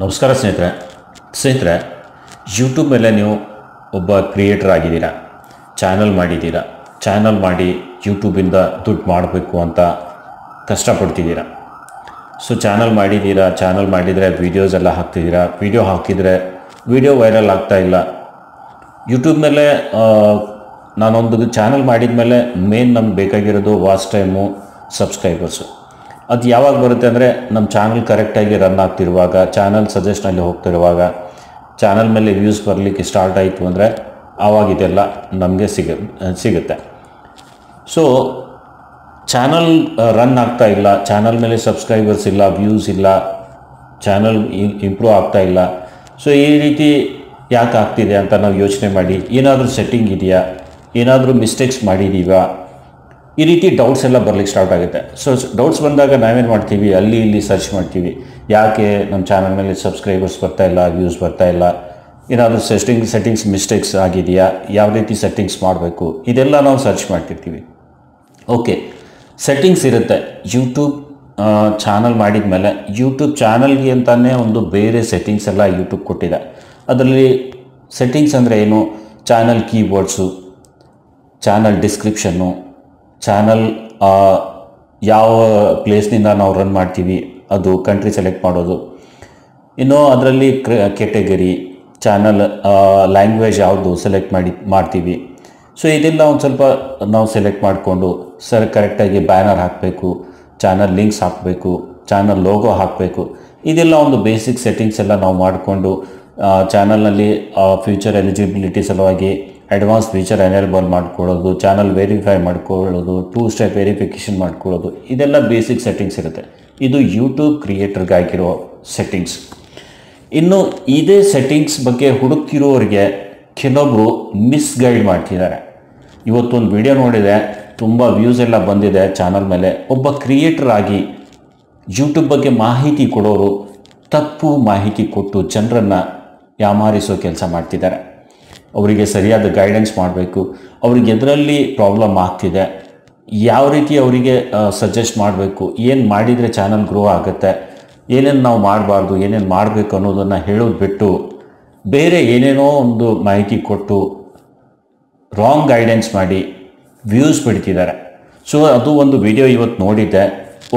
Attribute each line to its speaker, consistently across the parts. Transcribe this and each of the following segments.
Speaker 1: ನಮಸ್ಕಾರ ಸ್ನೇಹಿತರೆ ಯೂಟ್ಯೂಬ್ ಮೇಲೆ ನೀವು ಒಬ್ಬ ಕ್ರಿಯೇಟರ್ ಆಗಿದ್ದೀರಾ, ಚಾನಲ್ ಮಾಡಿದ್ದೀರಾ, ಚಾನಲ್ ಮಾಡಿ ಯೂಟ್ಯೂಬಿಂದ ದುಡ್ಡು ಮಾಡಬೇಕು ಅಂತ ಕಷ್ಟಪಡ್ತಿದ್ದೀರಾ. ಸೊ ಚಾನಲ್ ಮಾಡಿದ್ದೀರಾ, ಚಾನಲ್ ಮಾಡಿದರೆ ವೀಡಿಯೋಸ್ ಎಲ್ಲ ಹಾಕ್ತಿದ್ದೀರಾ, ವೀಡಿಯೋ ಹಾಕಿದರೆ ವೀಡಿಯೋ ವೈರಲ್ ಆಗ್ತಾ ಇಲ್ಲ. ಯೂಟ್ಯೂಬ್ ಮೇಲೆ ನಾನೊಂದು ಚಾನಲ್ ಮಾಡಿದ ಮೇಲೆ ಮೇನ್ ನಮ್ಗೆ ಬೇಕಾಗಿರೋದು ವಾಚ್ ಟೈಮು, ಸಬ್ಸ್ಕ್ರೈಬರ್ಸು. ಅದು ಯಾವಾಗ ಬರುತ್ತೆ ಅಂದರೆ ನಮ್ಮ ಚಾನಲ್ ಕರೆಕ್ಟಾಗಿ ರನ್ ಆಗ್ತಿರುವಾಗ, ಚಾನಲ್ ಸಜೆಸ್ಟ್ನಲ್ಲಿ ಹೋಗ್ತಿರುವಾಗ, ಚಾನಲ್ ಮೇಲೆ ವ್ಯೂಸ್ ಬರಲಿಕ್ಕೆ ಸ್ಟಾರ್ಟ್ ಆಯಿತು ಅಂದರೆ ಆವಾಗ ಇದೆಲ್ಲ ನಮಗೆ ಸಿಗುತ್ತೆ. ಸೊ ಚಾನಲ್ ರನ್ ಆಗ್ತಾ ಇಲ್ಲ, ಚಾನಲ್ ಮೇಲೆ ಸಬ್ಸ್ಕ್ರೈಬರ್ಸ್ ಇಲ್ಲ, ವ್ಯೂಸ್ ಇಲ್ಲ, ಚಾನಲ್ ಇಂಪ್ರೂವ್ ಆಗ್ತಾ ಇಲ್ಲ. ಸೊ ಈ ರೀತಿ ಯಾಕೆ ಆಗ್ತಿದೆ ಅಂತ ನಾವು ಯೋಚನೆ ಮಾಡಿ, ಏನಾದರೂ ಸೆಟ್ಟಿಂಗ್ ಇದೆಯಾ, ಏನಾದರೂ ಮಿಸ್ಟೇಕ್ಸ್ ಮಾಡಿದ್ದೀವಾ, ಈ ರೀತಿ ಡೌಟ್ಸ್ ಎಲ್ಲ ಬರಲಿಕ್ಕೆ ಸ್ಟಾರ್ಟ್ ಆಗುತ್ತೆ. ಸೊ ಡೌಟ್ಸ್ ಬಂದಾಗ ನಾವೇನು ಮಾಡ್ತೀವಿ, ಅಲ್ಲಿ ಇಲ್ಲಿ ಸರ್ಚ್ ಮಾಡ್ತೀವಿ, ಯಾಕೆ ನಮ್ಮ ಚಾನಲ್ ಮೇಲೆ ಸಬ್ಸ್ಕ್ರೈಬರ್ಸ್ ಬರ್ತಾ ಇಲ್ಲ, ವ್ಯೂಸ್ ಬರ್ತಾ ಇಲ್ಲ, ಏನಾದರೂ ಸೆಟ್ಟಿಂಗ್ಸ್ ಮಿಸ್ಟೇಕ್ಸ್ ಆಗಿದೆಯಾ, ಯಾವ ರೀತಿ ಸೆಟ್ಟಿಂಗ್ಸ್ ಮಾಡಬೇಕು, ಇದೆಲ್ಲ ನಾವು ಸರ್ಚ್ ಮಾಡ್ತಿರ್ತೀವಿ. ಓಕೆ, ಸೆಟ್ಟಿಂಗ್ಸ್ ಇರುತ್ತೆ. ಯೂಟ್ಯೂಬ್ ಚಾನಲ್ ಮಾಡಿದ ಮೇಲೆ ಯೂಟ್ಯೂಬ್ ಚಾನಲ್ಗೆ ಅಂತಲೇ ಒಂದು ಬೇರೆ ಸೆಟ್ಟಿಂಗ್ಸ್ ಎಲ್ಲ ಯೂಟ್ಯೂಬ್ ಕೊಟ್ಟಿದೆ. ಅದರಲ್ಲಿ ಸೆಟ್ಟಿಂಗ್ಸ್ ಅಂದರೆ ಏನು, channel keyboards, channel description, channel ಯಾವ ಪ್ಲೇಸ್ನಿಂದ ನಾವು ರನ್ ಮಾಡ್ತೀವಿ ಅದು ಕಂಟ್ರಿ ಸೆಲೆಕ್ಟ್ ಮಾಡೋದು, ಇನ್ನು ಅದರಲ್ಲಿ ಕೆಟಗರಿ, ಚಾನಲ್ ಲ್ಯಾಂಗ್ವೇಜ್ ಯಾವುದು ಸೆಲೆಕ್ಟ್ ಮಾಡ್ತೀವಿ. ಸೊ ಇದೆಲ್ಲ ಒಂದು ಸ್ವಲ್ಪ ನಾವು ಸೆಲೆಕ್ಟ್ ಮಾಡಿಕೊಂಡು ಕರೆಕ್ಟಾಗಿ ಬ್ಯಾನರ್ ಹಾಕಬೇಕು, ಚಾನಲ್ ಲಿಂಕ್ಸ್ ಹಾಕಬೇಕು, ಚಾನಲ್ ಲೋಗೋ ಹಾಕಬೇಕು. ಇದೆಲ್ಲ ಒಂದು ಬೇಸಿಕ್ ಸೆಟ್ಟಿಂಗ್ಸ್ ಎಲ್ಲ ನಾವು ಮಾಡಿಕೊಂಡು ಚಾನಲ್ನಲ್ಲಿ ಫ್ಯೂಚರ್ ಎಲಿಜಿಬಿಲಿಟಿ ಸಲುವಾಗಿ ಅಡ್ವಾನ್ಸ್ ಫೀಚರ್ ಎನೇಬಲ್ ಮಾಡ್ಕೊಳ್ಳೋದು, ಚಾನಲ್ ವೆರಿಫೈ ಮಾಡ್ಕೊಳ್ಳೋದು, 2 ಸ್ಟೆಪ್ ವೆರಿಫಿಕೇಷನ್ ಮಾಡ್ಕೊಳ್ಳೋದು, ಇದೆಲ್ಲ ಬೇಸಿಕ್ ಸೆಟ್ಟಿಂಗ್ಸ್ ಇರುತ್ತೆ. ಇದು ಯೂಟ್ಯೂಬ್ ಕ್ರಿಯೇಟರ್ಗಾಗಿರೋ ಸೆಟ್ಟಿಂಗ್ಸ್. ಇನ್ನು ಇದೇ ಸೆಟ್ಟಿಂಗ್ಸ್ ಬಗ್ಗೆ ಹುಡುಕಿರೋರಿಗೆ ಕೆಲವೊಬ್ಬರು ಮಿಸ್ಗೈಡ್ ಮಾಡ್ತಿದ್ದಾರೆ. ಇವತ್ತೊಂದು ವಿಡಿಯೋ ನೋಡಿದೆ, ತುಂಬ ವ್ಯೂಸ್ ಎಲ್ಲ ಬಂದಿದೆ ಚಾನಲ್ ಮೇಲೆ. ಒಬ್ಬ ಕ್ರಿಯೇಟರ್ ಆಗಿ ಯೂಟ್ಯೂಬ್ ಬಗ್ಗೆ ಮಾಹಿತಿ ಕೊಡೋರು ತಪ್ಪು ಮಾಹಿತಿ ಕೊಟ್ಟು ಜನರನ್ನು ಯಾಮಾರಿಸೋ ಕೆಲಸ ಮಾಡ್ತಿದ್ದಾರೆ. ಅವರಿಗೆ ಸರಿಯಾದ ಗೈಡೆನ್ಸ್ ಮಾಡಬೇಕು. ಅವ್ರಿಗೆ ಎದರಲ್ಲಿ ಪ್ರಾಬ್ಲಮ್ ಆಗ್ತಿದೆ, ಯಾವ ರೀತಿ ಅವರಿಗೆ ಸಜೆಸ್ಟ್ ಮಾಡಬೇಕು, ಏನು ಮಾಡಿದರೆ ಚಾನಲ್ ಗ್ರೋ ಆಗುತ್ತೆ, ಏನೇನು ನಾವು ಮಾಡಬಾರ್ದು, ಏನೇನು ಮಾಡಬೇಕು ಅನ್ನೋದನ್ನು ಹೇಳೋದು ಬಿಟ್ಟು ಬೇರೆ ಏನೇನೋ ಒಂದು ಮಾಹಿತಿ ಕೊಟ್ಟು ರಾಂಗ್ ಗೈಡೆನ್ಸ್ ಮಾಡಿ ವ್ಯೂಸ್ ಬಿಡ್ತಿದ್ದಾರೆ. ಸೊ ಅದು ಒಂದು ವಿಡಿಯೋ ಇವತ್ತು ನೋಡಿದ್ದೆ.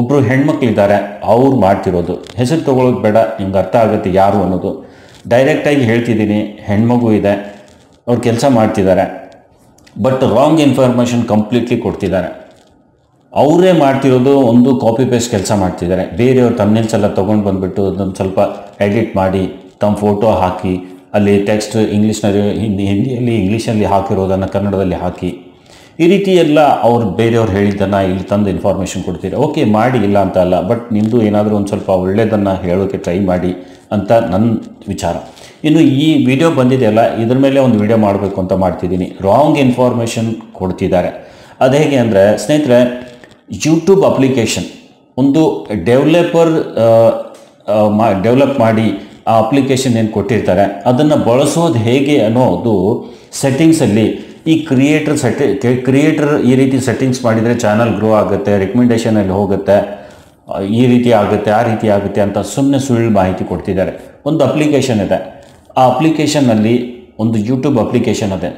Speaker 1: ಒಬ್ಬರು ಹೆಣ್ಮಕ್ಳಿದ್ದಾರೆ, ಅವ್ರು ಮಾಡ್ತಿರೋದು, ಹೆಸರು ತೊಗೊಳೋದು ಬೇಡ, ನಿಮ್ಗೆ ಅರ್ಥ ಆಗುತ್ತೆ ಯಾರು ಅನ್ನೋದು. ಡೈರೆಕ್ಟಾಗಿ ಹೇಳ್ತಿದ್ದೀನಿ, ಹೆಣ್ಮಗು ಇದೆ, ಅವ್ರು ಕೆಲಸ ಮಾಡ್ತಿದ್ದಾರೆ, ಬಟ್ ರಾಂಗ್ ಇನ್ಫಾರ್ಮೇಷನ್ ಕಂಪ್ಲೀಟ್ಲಿ ಕೊಡ್ತಿದ್ದಾರೆ. ಅವರೇ ಮಾಡ್ತಿರೋದು ಒಂದು ಕಾಪಿ ಪೇಸ್ಟ್ ಕೆಲಸ ಮಾಡ್ತಿದ್ದಾರೆ. ಬೇರೆಯವ್ರ ಥಂಬ್ನೇಲ್ಸ್ ಎಲ್ಲ ತೊಗೊಂಡು ಬಂದುಬಿಟ್ಟು ಅದನ್ನು ಸ್ವಲ್ಪ ಎಡಿಟ್ ಮಾಡಿ ತಮ್ಮ ಫೋಟೋ ಹಾಕಿ, ಅಲ್ಲಿ ಟೆಕ್ಸ್ಟ್ ಇಂಗ್ಲೀಷ್ನಲ್ಲಿ ಹಿಂದಿಯಲ್ಲಿ ಇಂಗ್ಲೀಷಲ್ಲಿ ಹಾಕಿರೋದನ್ನು ಕನ್ನಡದಲ್ಲಿ ಹಾಕಿ, ಈ ರೀತಿ ಎಲ್ಲ ಅವ್ರು ಬೇರೆಯವ್ರು ಹೇಳಿದ್ದನ್ನು ಇಲ್ಲಿ ತಂದು ಇನ್ಫಾರ್ಮೇಷನ್ ಕೊಡ್ತೀರಿ. ಓಕೆ, ಮಾಡಿ, ಇಲ್ಲ ಅಂತ ಅಲ್ಲ, ಬಟ್ ನಿಮ್ಮದು ಏನಾದರೂ ಒಂದು ಸ್ವಲ್ಪ ಒಳ್ಳೆಯದನ್ನು ಹೇಳೋಕ್ಕೆ ಟ್ರೈ ಮಾಡಿ ಅಂತ ನನ್ನ ವಿಚಾರ. ಇನ್ನು ಈ ವಿಡಿಯೋ ಬಂದಿದೆಯಲ್ಲ, ಇದ್ರ ಮೇಲೆ ಒಂದು ವಿಡಿಯೋ ಮಾಡಬೇಕು ಅಂತ ಮಾಡ್ತಿದ್ದೀನಿ. ರಾಂಗ್ ಇನ್ಫಾರ್ಮೇಷನ್ ಕೊಡ್ತಿದ್ದಾರೆ. ಅದು ಹೇಗೆ ಅಂದರೆ ಸ್ನೇಹಿತರೆ, ಯೂಟ್ಯೂಬ್ ಅಪ್ಲಿಕೇಶನ್ ಒಂದು ಡೆವಲಪ್ ಮಾಡಿ ಆ ಅಪ್ಲಿಕೇಶನ್ ಏನು ಕೊಟ್ಟಿರ್ತಾರೆ ಅದನ್ನು ಬಳಸೋದು ಹೇಗೆ ಅನ್ನೋದು ಸೆಟ್ಟಿಂಗ್ಸಲ್ಲಿ ಈ ಕ್ರಿಯೇಟರ್ ಈ ರೀತಿ ಸೆಟ್ಟಿಂಗ್ಸ್ ಮಾಡಿದರೆ ಚಾನಲ್ ಗ್ರೋ ಆಗುತ್ತೆ, ರೆಕಮೆಂಡೇಷನಲ್ಲಿ ಹೋಗುತ್ತೆ, ಈ ರೀತಿ ಆಗುತ್ತೆ, ಆ ರೀತಿ ಆಗುತ್ತೆ ಅಂತ ಸುಮ್ಮನೆ ಸುಳ್ಳು ಮಾಹಿತಿ ಕೊಡ್ತಿದ್ದಾರೆ. ಒಂದು ಅಪ್ಲಿಕೇಶನ್ ಇದೆ, ಆ ಅಪ್ಲಿಕೇಶನ್ನಲ್ಲಿ ಒಂದು ಯೂಟ್ಯೂಬ್ ಅಪ್ಲಿಕೇಶನ್ ಇದೆ,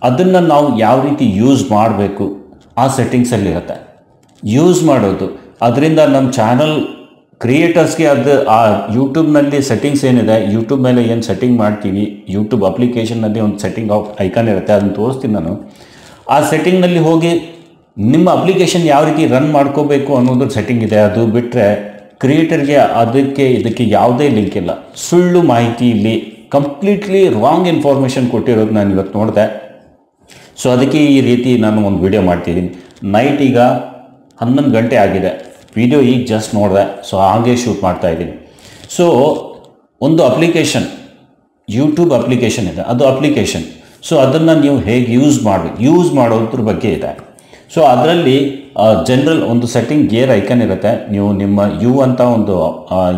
Speaker 1: ಅದನ್ನು ನಾವು ಯಾವ ರೀತಿ ಯೂಸ್ ಮಾಡಬೇಕು ಆ ಸೆಟ್ಟಿಂಗ್ಸಲ್ಲಿರುತ್ತೆ. ಯೂಸ್ ಮಾಡೋದು ಅದರಿಂದ ನಮ್ಮ ಚಾನಲ್ ಕ್ರಿಯೇಟರ್ಸ್ಗೆ ಅದು ಆ ಯೂಟ್ಯೂಬ್ನಲ್ಲಿ ಸೆಟ್ಟಿಂಗ್ಸ್ ಏನಿದೆ, ಯೂಟ್ಯೂಬ್ ಮೇಲೆ ಏನು ಸೆಟ್ಟಿಂಗ್ ಮಾಡ್ತೀವಿ, ಯೂಟ್ಯೂಬ್ ಅಪ್ಲಿಕೇಶನ್ನಲ್ಲಿ ಒಂದು ಸೆಟ್ಟಿಂಗ್ ಐಕಾನ್ ಇರುತ್ತೆ, ಅದನ್ನು ತೋರಿಸ್ತೀನಿ ನಾನು. ಆ ಸೆಟ್ಟಿಂಗ್ನಲ್ಲಿ ಹೋಗಿ ನಿಮ್ಮ ಅಪ್ಲಿಕೇಶನ್ ಯಾವ ರೀತಿ ರನ್ ಮಾಡ್ಕೋಬೇಕು ಅನ್ನೋದ್ರ ಸೆಟ್ಟಿಂಗ್ ಇದೆ. ಅದು ಬಿಟ್ಟರೆ ಕ್ರಿಯೇಟರ್ಗೆ ಇದಕ್ಕೆ ಯಾವುದೇ ಲಿಂಕ್ ಇಲ್ಲ. ಸುಳ್ಳು ಮಾಹಿತಿ ಇಲ್ಲಿ ಕಂಪ್ಲೀಟ್ಲಿ ರಾಂಗ್ ಇನ್ಫಾರ್ಮೇಷನ್ ಕೊಟ್ಟಿರೋದು ನಾನು ಇವತ್ತು ನೋಡಿದೆ. ಸೊ ಅದಕ್ಕೆ ಈ ರೀತಿ ನಾನು ಒಂದು ವಿಡಿಯೋ ಮಾಡ್ತಿದ್ದೀನಿ. ನೈಟ್ ಈಗ 11 ಗಂಟೆ ಆಗಿದೆ, ವಿಡಿಯೋ ಈಗ ಜಸ್ಟ್ ನೋಡಿದೆ, ಸೊ ಹಾಗೆ ಶೂಟ್ ಮಾಡ್ತಾ ಇದ್ದೀನಿ. ಸೊ ಒಂದು ಅಪ್ಲಿಕೇಶನ್, ಯೂಟ್ಯೂಬ್ ಅಪ್ಲಿಕೇಶನ್ ಇದೆ, ಅದು ಅಪ್ಲಿಕೇಶನ್. ಸೊ ಅದನ್ನು ನೀವು ಹೇಗೆ ಯೂಸ್ ಮಾಡೋದ್ರ ಬಗ್ಗೆ ಇದೆ. ಸೊ ಅದರಲ್ಲಿ ಜನರಲ್ ಒಂದು ಸೆಟ್ಟಿಂಗ್ ಗೇರ್ ಐಕನ್ ಇರುತ್ತೆ. ನೀವು ನಿಮ್ಮ ಅಂತ ಒಂದು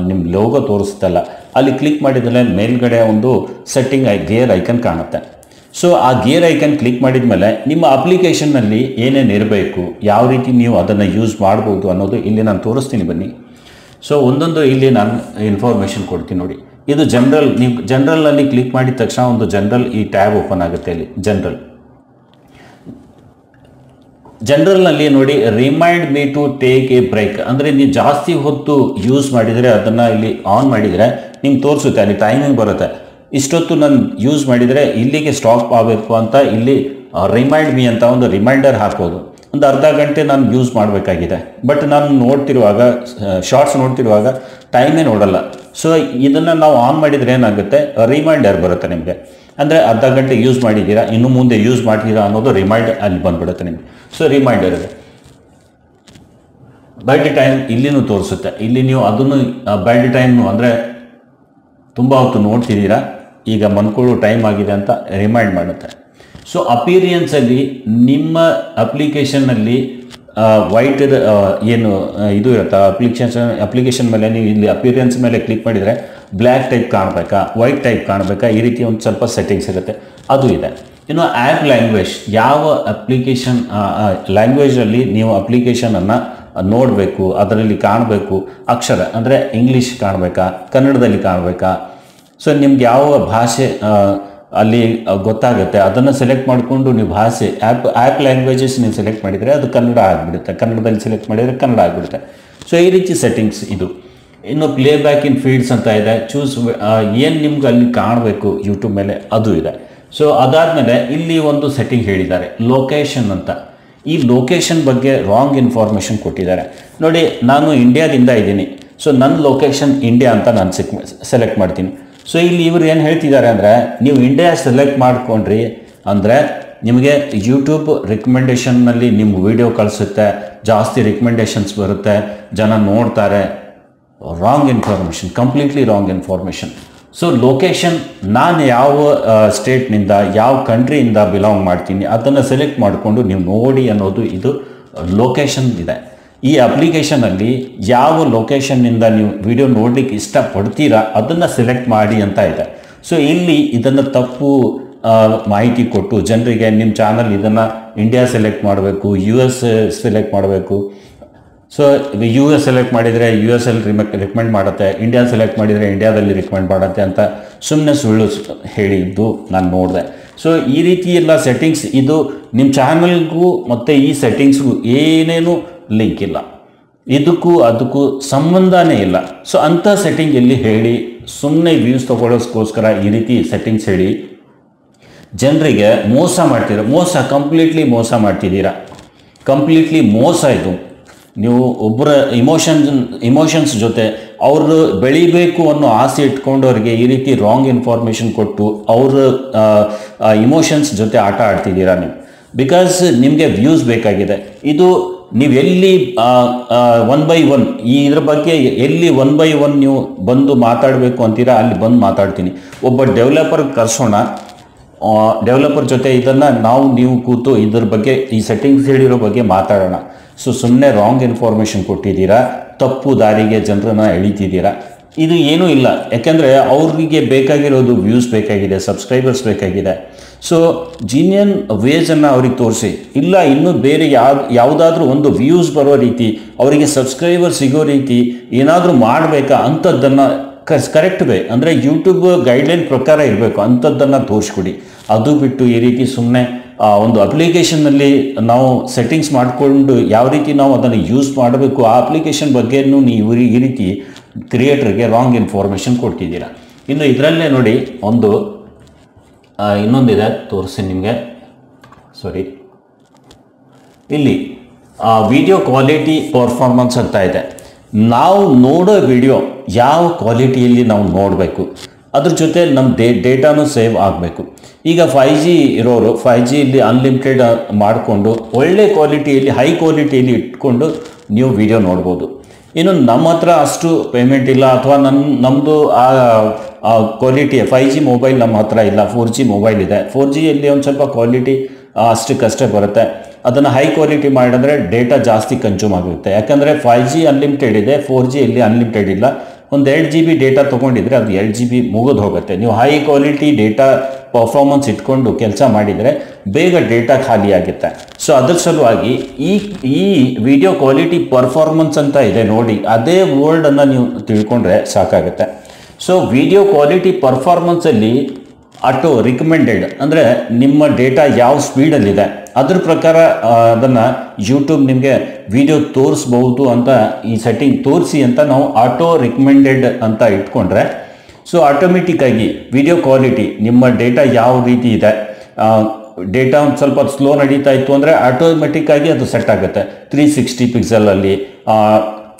Speaker 1: ನಿಮ್ಮ ಲೋಗೋ ತೋರಿಸ್ತಲ್ಲ, ಅಲ್ಲಿ ಕ್ಲಿಕ್ ಮಾಡಿದರೆ ಮೇಲ್ಗಡೆ ಒಂದು ಸೆಟ್ಟಿಂಗ್ ಗೇರ್ ಐಕನ್ ಕಾಣುತ್ತೆ. ಸೊ ಆ ಗೇರ್ ಐಕನ್ ಕ್ಲಿಕ್ ಮಾಡಿದ ಮೇಲೆ ನಿಮ್ಮ ಅಪ್ಲಿಕೇಶನ್ನಲ್ಲಿ ಏನೇನು ಇರಬೇಕು, ಯಾವ ರೀತಿ ನೀವು ಅದನ್ನು ಯೂಸ್ ಮಾಡ್ಬೋದು ಅನ್ನೋದು ಇಲ್ಲಿ ನಾನು ತೋರಿಸ್ತೀನಿ ಬನ್ನಿ. ಸೊ ಒಂದೊಂದು ಇಲ್ಲಿ ನಾನು ಇನ್ಫಾರ್ಮೇಷನ್ ಕೊಡ್ತೀನಿ ನೋಡಿ. ಇದು ಜನರಲ್, ನೀವು ಜನರಲಲ್ಲಿ ಕ್ಲಿಕ್ ಮಾಡಿದ ತಕ್ಷಣ ಒಂದು ಜನರಲ್ ಈ ಟ್ಯಾಬ್ ಓಪನ್ ಆಗುತ್ತೆ. ಇಲ್ಲಿ ಜನರಲ್ನಲ್ಲಿ ನೋಡಿ, remind me to take a break. ಅಂದರೆ ನೀವು ಜಾಸ್ತಿ ಹೊತ್ತು ಯೂಸ್ ಮಾಡಿದರೆ ಅದನ್ನು ಇಲ್ಲಿ ಆನ್ ಮಾಡಿದರೆ ನಿಮ್ಗೆ ತೋರಿಸುತ್ತೆ, ಅಲ್ಲಿ ಟೈಮಿಂಗ್ ಬರುತ್ತೆ. ಇಷ್ಟೊತ್ತು ನಾನು ಯೂಸ್ ಮಾಡಿದರೆ ಇಲ್ಲಿಗೆ ಸ್ಟಾಪ್ ಆಗಬೇಕು ಅಂತ ಇಲ್ಲಿ ರಿಮೈಂಡ್ ಮೀ ಅಂತ ಒಂದು ರಿಮೈಂಡರ್ ಹಾಕೋದು. ಒಂದು ಅರ್ಧ ಗಂಟೆ ನಾನು ಯೂಸ್ ಮಾಡಬೇಕಾಗಿದೆ, ಬಟ್ ನಾನು ನೋಡ್ತಿರುವಾಗ ಶಾರ್ಟ್ಸ್ ನೋಡ್ತಿರುವಾಗ ಟೈಮೇ ನೋಡಲ್ಲ. ಸೊ ಇದನ್ನು ನಾವು ಆನ್ ಮಾಡಿದರೆ ಏನಾಗುತ್ತೆ, ರಿಮೈಂಡರ್ ಬರುತ್ತೆ ನಿಮಗೆ. ಅಂದರೆ ಅರ್ಧ ಗಂಟೆ ಯೂಸ್ ಮಾಡಿದ್ದೀರಾ, ಇನ್ನು ಮುಂದೆ ಯೂಸ್ ಮಾಡ್ತೀರಾ ಅನ್ನೋದು ರಿಮೈಂಡರ್ ಅಲ್ಲಿ ಬಂದುಬಿಡುತ್ತೆ ನಿಮಗೆ. ಸೊ ರಿಮೈಂಡರ್ ಇದೆ. ಬ್ಯಾಟ್ರಿ ಟೈಮ್ ಇಲ್ಲಿನೂ ತೋರಿಸುತ್ತೆ. ಇಲ್ಲಿ ನೀವು ಅದನ್ನು ಬ್ಯಾಟ್ರಿ ಟೈಮ್ನು ಅಂದರೆ ತುಂಬ ಹೊತ್ತು ನೋಡ್ತಿದ್ದೀರಾ, ಈಗ ಮನ್ಕೊಳ್ಳೋ ಟೈಮ್ ಆಗಿದೆ ಅಂತ ರಿಮೈಂಡ್ ಮಾಡುತ್ತೆ. ಸೊ ಅಪಿರಿಯನ್ಸಲ್ಲಿ ನಿಮ್ಮ ಅಪ್ಲಿಕೇಶನ್ನಲ್ಲಿ ವೈಟ್ ಏನು ಇದು ಇರುತ್ತೆ, ಅಪ್ಲಿಕೇಶನ್ ಮೇಲೆ ನೀವು ಇಲ್ಲಿ ಅಪಿರಿಯನ್ಸ್ ಮೇಲೆ ಕ್ಲಿಕ್ ಮಾಡಿದರೆ ಬ್ಲ್ಯಾಕ್ ಟೈಪ್ ಕಾಣಬೇಕಾ, ವೈಟ್ ಟೈಪ್ ಕಾಣಬೇಕಾ, ಈ ರೀತಿ ಒಂದು ಸ್ವಲ್ಪ ಸೆಟ್ಟಿಂಗ್ಸ್ ಇರುತ್ತೆ, ಅದು ಇದೆ. ಇನ್ನು ಆ್ಯಪ್ ಲ್ಯಾಂಗ್ವೇಜ್, ಯಾವ ಅಪ್ಲಿಕೇಶನ್ ಲ್ಯಾಂಗ್ವೇಜಲ್ಲಿ ನೀವು ಅಪ್ಲಿಕೇಶನನ್ನು ನೋಡಬೇಕು, ಅದರಲ್ಲಿ ಕಾಣಬೇಕು ಅಕ್ಷರ, ಅಂದರೆ ಇಂಗ್ಲೀಷ್ ಕಾಣಬೇಕಾ, ಕನ್ನಡದಲ್ಲಿ ಕಾಣಬೇಕಾ. ಸೊ ನಿಮ್ಗೆ ಯಾವ ಭಾಷೆ ಅಲ್ಲಿ ಗೊತ್ತಾಗುತ್ತೆ ಅದನ್ನು ಸೆಲೆಕ್ಟ್ ಮಾಡಿಕೊಂಡು ನೀವು ಭಾಷೆ ಆ್ಯಪ್ ಲ್ಯಾಂಗ್ವೇಜಸ್ ನೀವು ಸೆಲೆಕ್ಟ್ ಮಾಡಿದರೆ ಅದು ಕನ್ನಡ ಆಗಿಬಿಡುತ್ತೆ, ಕನ್ನಡದಲ್ಲಿ ಸೆಲೆಕ್ಟ್ ಮಾಡಿದರೆ ಕನ್ನಡ ಆಗಿಬಿಡುತ್ತೆ. ಸೊ ಈ ರೀತಿ ಸೆಟ್ಟಿಂಗ್ಸ್ ಇದು. ಇನ್ನು ಪ್ಲೇ ಬ್ಯಾಕ್ ಇನ್ ಫೀಡ್ಸ್ ಅಂತ ಇದೆ, ಚೂಸ್ ಏನು ನಿಮ್ಗೆ ಅಲ್ಲಿ ಕಾಣಬೇಕು ಯೂಟ್ಯೂಬ್ ಮೇಲೆ ಅದು ಇದೆ. ಸೊ ಅದಾದಮೇಲೆ ಇಲ್ಲಿ ಒಂದು ಸೆಟ್ಟಿಂಗ್ ಹೇಳಿದ್ದಾರೆ, ಲೊಕೇಶನ್ ಅಂತ. ಈ ಲೊಕೇಶನ್ ಬಗ್ಗೆ ರಾಂಗ್ ಇನ್ಫಾರ್ಮೇಷನ್ ಕೊಟ್ಟಿದ್ದಾರೆ ನೋಡಿ. ನಾನು ಇಂಡಿಯಾದಿಂದ ಇದ್ದೀನಿ, ಸೊ ನನ್ನ ಲೊಕೇಶನ್ ಇಂಡಿಯಾ ಅಂತ ನಾನು ಸೆಲೆಕ್ಟ್ ಮಾಡ್ತೀನಿ. ಸೊ ಇಲ್ಲಿ ಇವರು ಏನು ಹೇಳ್ತಿದ್ದಾರೆ ಅಂದರೆ, ನೀವು ಇಂಡಿಯಾ ಸೆಲೆಕ್ಟ್ ಮಾಡ್ಕೊಂಡ್ರಿ ಅಂದರೆ ನಿಮಗೆ ಯೂಟ್ಯೂಬ್ ರಿಕಮೆಂಡೇಷನ್ನಲ್ಲಿ ನಿಮ್ಮ ವಿಡಿಯೋ ಕಳಿಸುತ್ತೆ, ಜಾಸ್ತಿ ರಿಕಮೆಂಡೇಷನ್ಸ್ ಬರುತ್ತೆ, ಜನ ನೋಡ್ತಾರೆ. Wrong information, completely wrong information. So location, ನಾನು ಯಾವ ಸ್ಟೇಟ್ನಿಂದ ಯಾವ ಕಂಟ್ರಿಯಿಂದ ಬಿಲಾಂಗ್ ಮಾಡ್ತೀನಿ ಅದನ್ನು ಸೆಲೆಕ್ಟ್ ಮಾಡಿಕೊಂಡು ನೀವು ನೋಡಿ ಅನ್ನೋದು ಇದು ಲೊಕೇಶನ್ ಇದೆ. ಈ ಅಪ್ಲಿಕೇಶನಲ್ಲಿ ಯಾವ ಲೊಕೇಶನ್ನಿಂದ ನೀವು ವಿಡಿಯೋ ನೋಡಲಿಕ್ಕೆ ಇಷ್ಟಪಡ್ತೀರಾ ಅದನ್ನು ಸೆಲೆಕ್ಟ್ ಮಾಡಿ ಅಂತ ಇದೆ. ಸೊ ಇಲ್ಲಿ ಇದನ್ನು ತಪ್ಪು ಮಾಹಿತಿ ಕೊಟ್ಟು ಜನರಿಗೆ ನಿಮ್ಮ ಚಾನಲ್ ಇದನ್ನು ಇಂಡಿಯಾ ಸೆಲೆಕ್ಟ್ ಮಾಡಬೇಕು, US ಸೆಲೆಕ್ಟ್ ಮಾಡಬೇಕು. ಸೊ US ಸೆಲೆಕ್ಟ್ ಮಾಡಿದರೆ US ಅಲ್ಲಿ ರಿಕಮೆಂಡ್ ಮಾಡುತ್ತೆ, ಇಂಡಿಯಾ ಸೆಲೆಕ್ಟ್ ಮಾಡಿದರೆ ಇಂಡಿಯಾದಲ್ಲಿ ರಿಕಮೆಂಡ್ ಮಾಡುತ್ತೆ ಅಂತ ಸುಮ್ಮನೆ ಸುಳ್ಳು ಹೇಳಿದ್ದು ನಾನು ನೋಡಿದೆ. ಸೊ ಈ ರೀತಿ ಎಲ್ಲ ಸೆಟ್ಟಿಂಗ್ಸ್, ಇದು ನಿಮ್ಮ ಚಾನಲ್ಗೂ ಮತ್ತು ಈ ಸೆಟ್ಟಿಂಗ್ಸ್ಗೂ ಏನೇನು ಲಿಂಕ್ ಇಲ್ಲ, ಇದಕ್ಕೂ ಅದಕ್ಕೂ ಸಂಬಂಧನೇ ಇಲ್ಲ. ಸೊ ಅಂಥ ಸೆಟ್ಟಿಂಗ್ ಇಲ್ಲಿ ಹೇಳಿ ಸುಮ್ಮನೆ ವ್ಯೂಸ್ ತೊಗೊಳ್ಳೋಸ್ಕೋಸ್ಕರ ಈ ರೀತಿ ಸೆಟ್ಟಿಂಗ್ಸ್ ಹೇಳಿ ಜನರಿಗೆ ಮೋಸ ಮಾಡ್ತೀರ. ಕಂಪ್ಲೀಟ್ಲಿ ಮೋಸ ಮಾಡ್ತಿದ್ದೀರಾ, ಕಂಪ್ಲೀಟ್ಲಿ ಮೋಸ ಇದು. ನೀವು ಒಬ್ಬರ ಇಮೋಷನ್ಸ್ ಜೊತೆ ಅವರು ಬೆಳಿಬೇಕು ಅನ್ನೋ ಆಸೆ ಇಟ್ಕೊಂಡವ್ರಿಗೆ ಈ ರೀತಿ ರಾಂಗ್ ಇನ್ಫಾರ್ಮೇಷನ್ ಕೊಟ್ಟು ಅವ್ರ ಇಮೋಷನ್ಸ್ ಜೊತೆ ಆಟ ಆಡ್ತಿದ್ದೀರಾ ನೀವು. ಬಿಕಾಸ್ ನಿಮಗೆ ವ್ಯೂಸ್ ಬೇಕಾಗಿದೆ. ಇದು ನೀವು ಎಲ್ಲಿ 1/1 ಇದ್ರ ಬಗ್ಗೆ ಎಲ್ಲಿ 1/1 ನೀವು ಬಂದು ಮಾತಾಡಬೇಕು ಅಂತೀರಾ ಅಲ್ಲಿ ಬಂದು ಮಾತಾಡ್ತೀನಿ. ಒಬ್ಬ ಡೆವಲಪರ್ ಕರ್ಸೋಣ, ಡೆವಲಪರ್ ಜೊತೆ ಇದನ್ನು ನೀವು ಕೂತು ಇದ್ರ ಬಗ್ಗೆ ಈ ಸೆಟ್ಟಿಂಗ್ಸ್ ಹೇಳಿರೋ ಬಗ್ಗೆ ಮಾತಾಡೋಣ. ಸೊ ಸುಮ್ಮನೆ ರಾಂಗ್ ಇನ್ಫಾರ್ಮೇಷನ್ ಕೊಟ್ಟಿದ್ದೀರಾ, ತಪ್ಪು ದಾರಿಗೆ ಜನರನ್ನು ಎಳಿತಿದ್ದೀರಾ. ಇದು ಏನೂ ಇಲ್ಲ, ಯಾಕೆಂದರೆ ಅವ್ರಿಗೆ ಬೇಕಾಗಿರೋದು ವ್ಯೂಸ್ ಬೇಕಾಗಿದೆ, ಸಬ್ಸ್ಕ್ರೈಬರ್ಸ್ ಬೇಕಾಗಿದೆ. ಸೊ ಜೀನಿಯನ್ ವೇಜನ್ನು ಅವ್ರಿಗೆ ತೋರಿಸಿ, ಇಲ್ಲ ಇನ್ನೂ ಬೇರೆ ಯಾವುದಾದ್ರೂ ಒಂದು ವ್ಯೂಸ್ ಬರೋ ರೀತಿ, ಅವರಿಗೆ ಸಬ್ಸ್ಕ್ರೈಬರ್ ಸಿಗೋ ರೀತಿ ಏನಾದರೂ ಮಾಡಬೇಕಾ ಅಂಥದ್ದನ್ನು ಕರೆಕ್ಟ್ ವೇ ಅಂದರೆ ಯೂಟ್ಯೂಬ್ ಗೈಡ್ಲೈನ್ ಪ್ರಕಾರ ಇರಬೇಕು ಅಂಥದ್ದನ್ನು ತೋರಿಸ್ಕೊಡಿ. ಅದು ಬಿಟ್ಟು ಈ ರೀತಿ ಸುಮ್ಮನೆ ಒಂದು ಅಪ್ಲಿಕೇಶನ್ನಲ್ಲಿ ನಾವು ಸೆಟ್ಟಿಂಗ್ಸ್ ಮಾಡಿಕೊಂಡು ಯಾವ ರೀತಿ ನಾವು ಅದನ್ನು ಯೂಸ್ ಮಾಡಬೇಕು ಆ ಅಪ್ಲಿಕೇಶನ್ ಬಗ್ಗೆನೂ ನೀವು ಈ ರೀತಿ ಕ್ರಿಯೇಟರ್ಗೆ ರಾಂಗ್ ಇನ್ಫಾರ್ಮೇಷನ್ ಕೊಡ್ತಿದ್ದೀರಾ. ಇನ್ನು ಇದರಲ್ಲೇ ನೋಡಿ ಒಂದು ಇನ್ನೊಂದಿದೆ, ತೋರಿಸಿ ನಿಮಗೆ. ಸಾರಿ, ಇಲ್ಲಿ ವಿಡಿಯೋ ಕ್ವಾಲಿಟಿ ಪರ್ಫಾರ್ಮೆನ್ಸ್ ಅಂತ ಇದೆ. ನಾವು ನೋಡೋ ವಿಡಿಯೋ ಯಾವ ಕ್ವಾಲಿಟಿಯಲ್ಲಿ ನಾವು ನೋಡಬೇಕು, ಅದ್ರ ಜೊತೆ ನಮ್ಮ ಡೇಟಾನು ಸೇವ್ ಆಗಬೇಕು. ಈಗ 5G ಇರೋರು 5Gಯಲ್ಲಿ ಅನ್ಲಿಮಿಟೆಡ್ ಮಾಡಿಕೊಂಡು ಒಳ್ಳೆ ಕ್ವಾಲಿಟಿಯಲ್ಲಿ ಹೈ ಕ್ವಾಲಿಟಿಯಲ್ಲಿ ಇಟ್ಕೊಂಡು ನೀವು ವಿಡಿಯೋ ನೋಡ್ಬೋದು. ಇನ್ನು ನಮ್ಮ ಹತ್ರ ಅಷ್ಟು ಪೇಮೆಂಟ್ ಇಲ್ಲ, ಅಥವಾ ನಮ್ಮದು ಆ ಕ್ವಾಲಿಟಿ 5G ಮೊಬೈಲ್ ನಮ್ಮ ಹತ್ರ ಇಲ್ಲ, 4G ಮೊಬೈಲ್ ಇದೆ. 4Gಯಲ್ಲಿ ಒಂದು ಸ್ವಲ್ಪ ಕ್ವಾಲಿಟಿ ಅಷ್ಟಕ್ಕಷ್ಟೇ ಬರುತ್ತೆ. ಅದನ್ನು ಹೈ ಕ್ವಾಲಿಟಿ ಮಾಡಿದ್ರೆ ಡೇಟಾ ಜಾಸ್ತಿ ಕನ್ಸ್ಯೂಮ್ ಆಗಿರುತ್ತೆ. ಯಾಕಂದರೆ 5G ಅನ್ಲಿಮಿಟೆಡ್ ಇದೆ, 4Gಯಲ್ಲಿ ಅನ್ಲಿಮಿಟೆಡ್ ಇಲ್ಲ. ಒಂದು 2 GB ಡೇಟಾ ತೊಗೊಂಡಿದ್ರೆ ಅದು 2 GB ಮುಗಿದು ಹೋಗುತ್ತೆ. ನೀವು ಹೈ ಕ್ವಾಲಿಟಿ ಡೇಟಾ ಪರ್ಫಾರ್ಮೆನ್ಸ್ ಇಟ್ಕೊಂಡು ಕೆಲಸ ಮಾಡಿದರೆ ಬೇಗ ಡೇಟಾ ಖಾಲಿ ಆಗುತ್ತೆ. ಸೊ ಅದ್ರ ಸಲುವಾಗಿ ಈ ವಿಡಿಯೋ ಕ್ವಾಲಿಟಿ ಪರ್ಫಾರ್ಮೆನ್ಸ್ ಅಂತ ಇದೆ ನೋಡಿ, ಅದೇ ವರ್ಡನ್ನು ನೀವು ತಿಳ್ಕೊಂಡ್ರೆ ಸಾಕಾಗುತ್ತೆ. ಸೊ ವಿಡಿಯೋ ಕ್ವಾಲಿಟಿ ಪರ್ಫಾರ್ಮೆನ್ಸಲ್ಲಿ ಆಟೋ ರಿಕಮೆಂಡೆಡ್ ಅಂದರೆ ನಿಮ್ಮ ಡೇಟಾ ಯಾವ ಸ್ಪೀಡಲ್ಲಿದೆ ಅದ್ರ ಪ್ರಕಾರ ಅದನ್ನು ಯೂಟ್ಯೂಬ್ ನಿಮಗೆ ವಿಡಿಯೋ ತೋರಿಸ್ಬೋದು ಅಂತ ಈ ಸೆಟ್ಟಿಂಗ್ ತೋರಿಸಿ ಅಂತ ನಾವು ಆಟೋ ರಿಕಮೆಂಡೆಡ್ ಅಂತ ಇಟ್ಕೊಂಡ್ರೆ ಸೊ ಆಟೋಮೆಟಿಕ್ಕಾಗಿ ವಿಡಿಯೋ ಕ್ವಾಲಿಟಿ ನಿಮ್ಮ ಡೇಟಾ ಯಾವ ರೀತಿ ಇದೆ, ಡೇಟಾ ಒಂದು ಸ್ವಲ್ಪ ಸ್ಲೋ ನಡೀತಾ ಇತ್ತು ಅಂದರೆ ಆಟೋಮೆಟಿಕ್ಕಾಗಿ ಅದು ಸೆಟ್ ಆಗುತ್ತೆ. 360 ಪಿಕ್ಸೆಲಲ್ಲಿ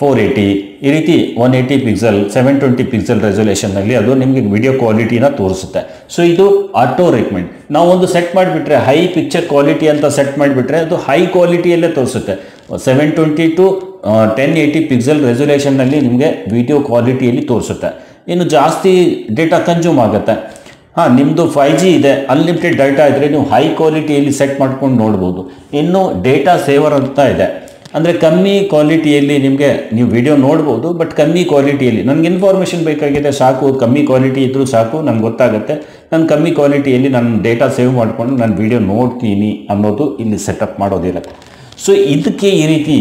Speaker 1: 480 ಈ ರೀತಿ 180 ಪಿಕ್ಸೆಲ್ 720 ಪಿಕ್ಸೆಲ್ ರೆಸೊಲ್ಯೂಷನ್ನಲ್ಲಿ ಅದು ನಿಮಗೆ ವಿಡಿಯೋ ಕ್ವಾಲಿಟಿನ ತೋರಿಸುತ್ತೆ. ಸೊ ಇದು ಆಟೋ ರಿಕಮೆಂಡ್. ನಾವು ಒಂದು ಸೆಟ್ ಮಾಡಿಬಿಟ್ರೆ ಹೈ ಪಿಕ್ಚರ್ ಕ್ವಾಲಿಟಿ ಅಂತ ಸೆಟ್ ಮಾಡಿಬಿಟ್ರೆ ಅದು ಹೈ ಕ್ವಾಲಿಟಿಯಲ್ಲೇ ತೋರಿಸುತ್ತೆ. 720 to 1080 ಪಿಕ್ಸೆಲ್ ರೆಸೊಲ್ಯೂಷನ್ನಲ್ಲಿ ನಿಮಗೆ ವಿಡಿಯೋ ಕ್ವಾಲಿಟಿಯಲ್ಲಿ ತೋರಿಸುತ್ತೆ. ಇನ್ನು ಜಾಸ್ತಿ ಡೇಟಾ ಕನ್ಸ್ಯೂಮ್ ಆಗುತ್ತೆ. ನಿಮ್ಮದು 5G ಇದೆ, ಅನ್ಲಿಮಿಟೆಡ್ ಡೇಟಾ ಇದ್ದರೆ ನೀವು ಹೈ ಕ್ವಾಲಿಟಿಯಲ್ಲಿ ಸೆಟ್ ಮಾಡ್ಕೊಂಡು ನೋಡ್ಬೋದು. ಇನ್ನು ಡೇಟಾ ಸೇವರ್ ಅಂತ ಇದೆ, ಅಂದರೆ ಕಮ್ಮಿ ಕ್ವಾಲಿಟಿಯಲ್ಲಿ ನಿಮಗೆ ನೀವು ವಿಡಿಯೋ ನೋಡ್ಬೋದು, ಬಟ್ ಕಮ್ಮಿ ಕ್ವಾಲಿಟಿಯಲ್ಲಿ ನನಗೆ ಇನ್ಫಾರ್ಮೇಷನ್ ಬೇಕಾಗಿದೆ ಸಾಕು, ಕಮ್ಮಿ ಕ್ವಾಲಿಟಿ ಇದ್ದರೂ ಸಾಕು, ನನಗೆ ಗೊತ್ತಾಗುತ್ತೆ, ನಾನು ಕಮ್ಮಿ ಕ್ವಾಲಿಟಿಯಲ್ಲಿ ನಾನು ಡೇಟಾ ಸೇವ್ ಮಾಡಿಕೊಂಡು ನಾನು ವಿಡಿಯೋ ನೋಡ್ತೀನಿ ಅನ್ನೋದು ಇಲ್ಲಿ ಸೆಟಪ್ ಮಾಡೋದಿರುತ್ತೆ. ಸೊ ಇದಕ್ಕೆ ಈ ರೀತಿ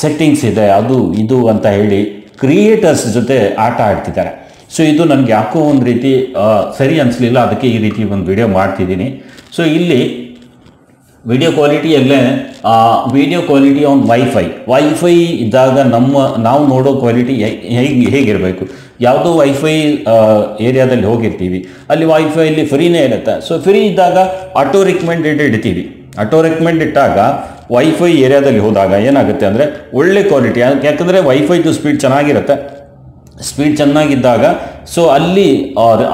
Speaker 1: ಸೆಟ್ಟಿಂಗ್ಸ್ ಇದೆ, ಅದು ಇದು ಅಂತ ಹೇಳಿ ಕ್ರಿಯೇಟರ್ಸ್ ಜೊತೆ ಆಟ ಆಡ್ತಿದ್ದಾರೆ. ಸೊ ಇದು ನನಗೆ ಯಾಕೋ ಒಂದು ರೀತಿ ಸರಿ ಅನಿಸ್ಲಿಲ್ಲ, ಅದಕ್ಕೆ ಈ ರೀತಿ ಒಂದು ವಿಡಿಯೋ ಮಾಡ್ತಿದ್ದೀನಿ. ಸೊ ಇಲ್ಲಿ ವಿಡಿಯೋ ಕ್ವಾಲಿಟಿಯಲ್ಲೇ ವಿಡಿಯೋ ಕ್ವಾಲಿಟಿ ಆನ್ ವೈಫೈ ಇದ್ದಾಗ ನಾವು ನೋಡೋ ಕ್ವಾಲಿಟಿ ಹೇಗಿರಬೇಕು, ಯಾವುದೋ ವೈಫೈ ಏರಿಯಾದಲ್ಲಿ ಹೋಗಿರ್ತೀವಿ, ಅಲ್ಲಿ ವೈಫೈಲಿ ಫ್ರೀನೇ ಇರುತ್ತೆ. ಸೊ ಫ್ರೀ ಇದ್ದಾಗ ಆಟೋ ರಿಕಮೆಂಡೆಡ್ ಇಡ್ತೀವಿ. ಆಟೋ ರಿಕಮೆಂಡ್ ಇಟ್ಟಾಗ ವೈಫೈ ಏರಿಯಾದಲ್ಲಿ ಹೋದಾಗ ಏನಾಗುತ್ತೆ ಅಂದರೆ ಒಳ್ಳೆ ಕ್ವಾಲಿಟಿ, ಯಾಕಂದರೆ ವೈಫೈದು ಸ್ಪೀಡ್ ಚೆನ್ನಾಗಿರುತ್ತೆ. ಸ್ಪೀಡ್ ಚೆನ್ನಾಗಿದ್ದಾಗ ಸೊ ಅಲ್ಲಿ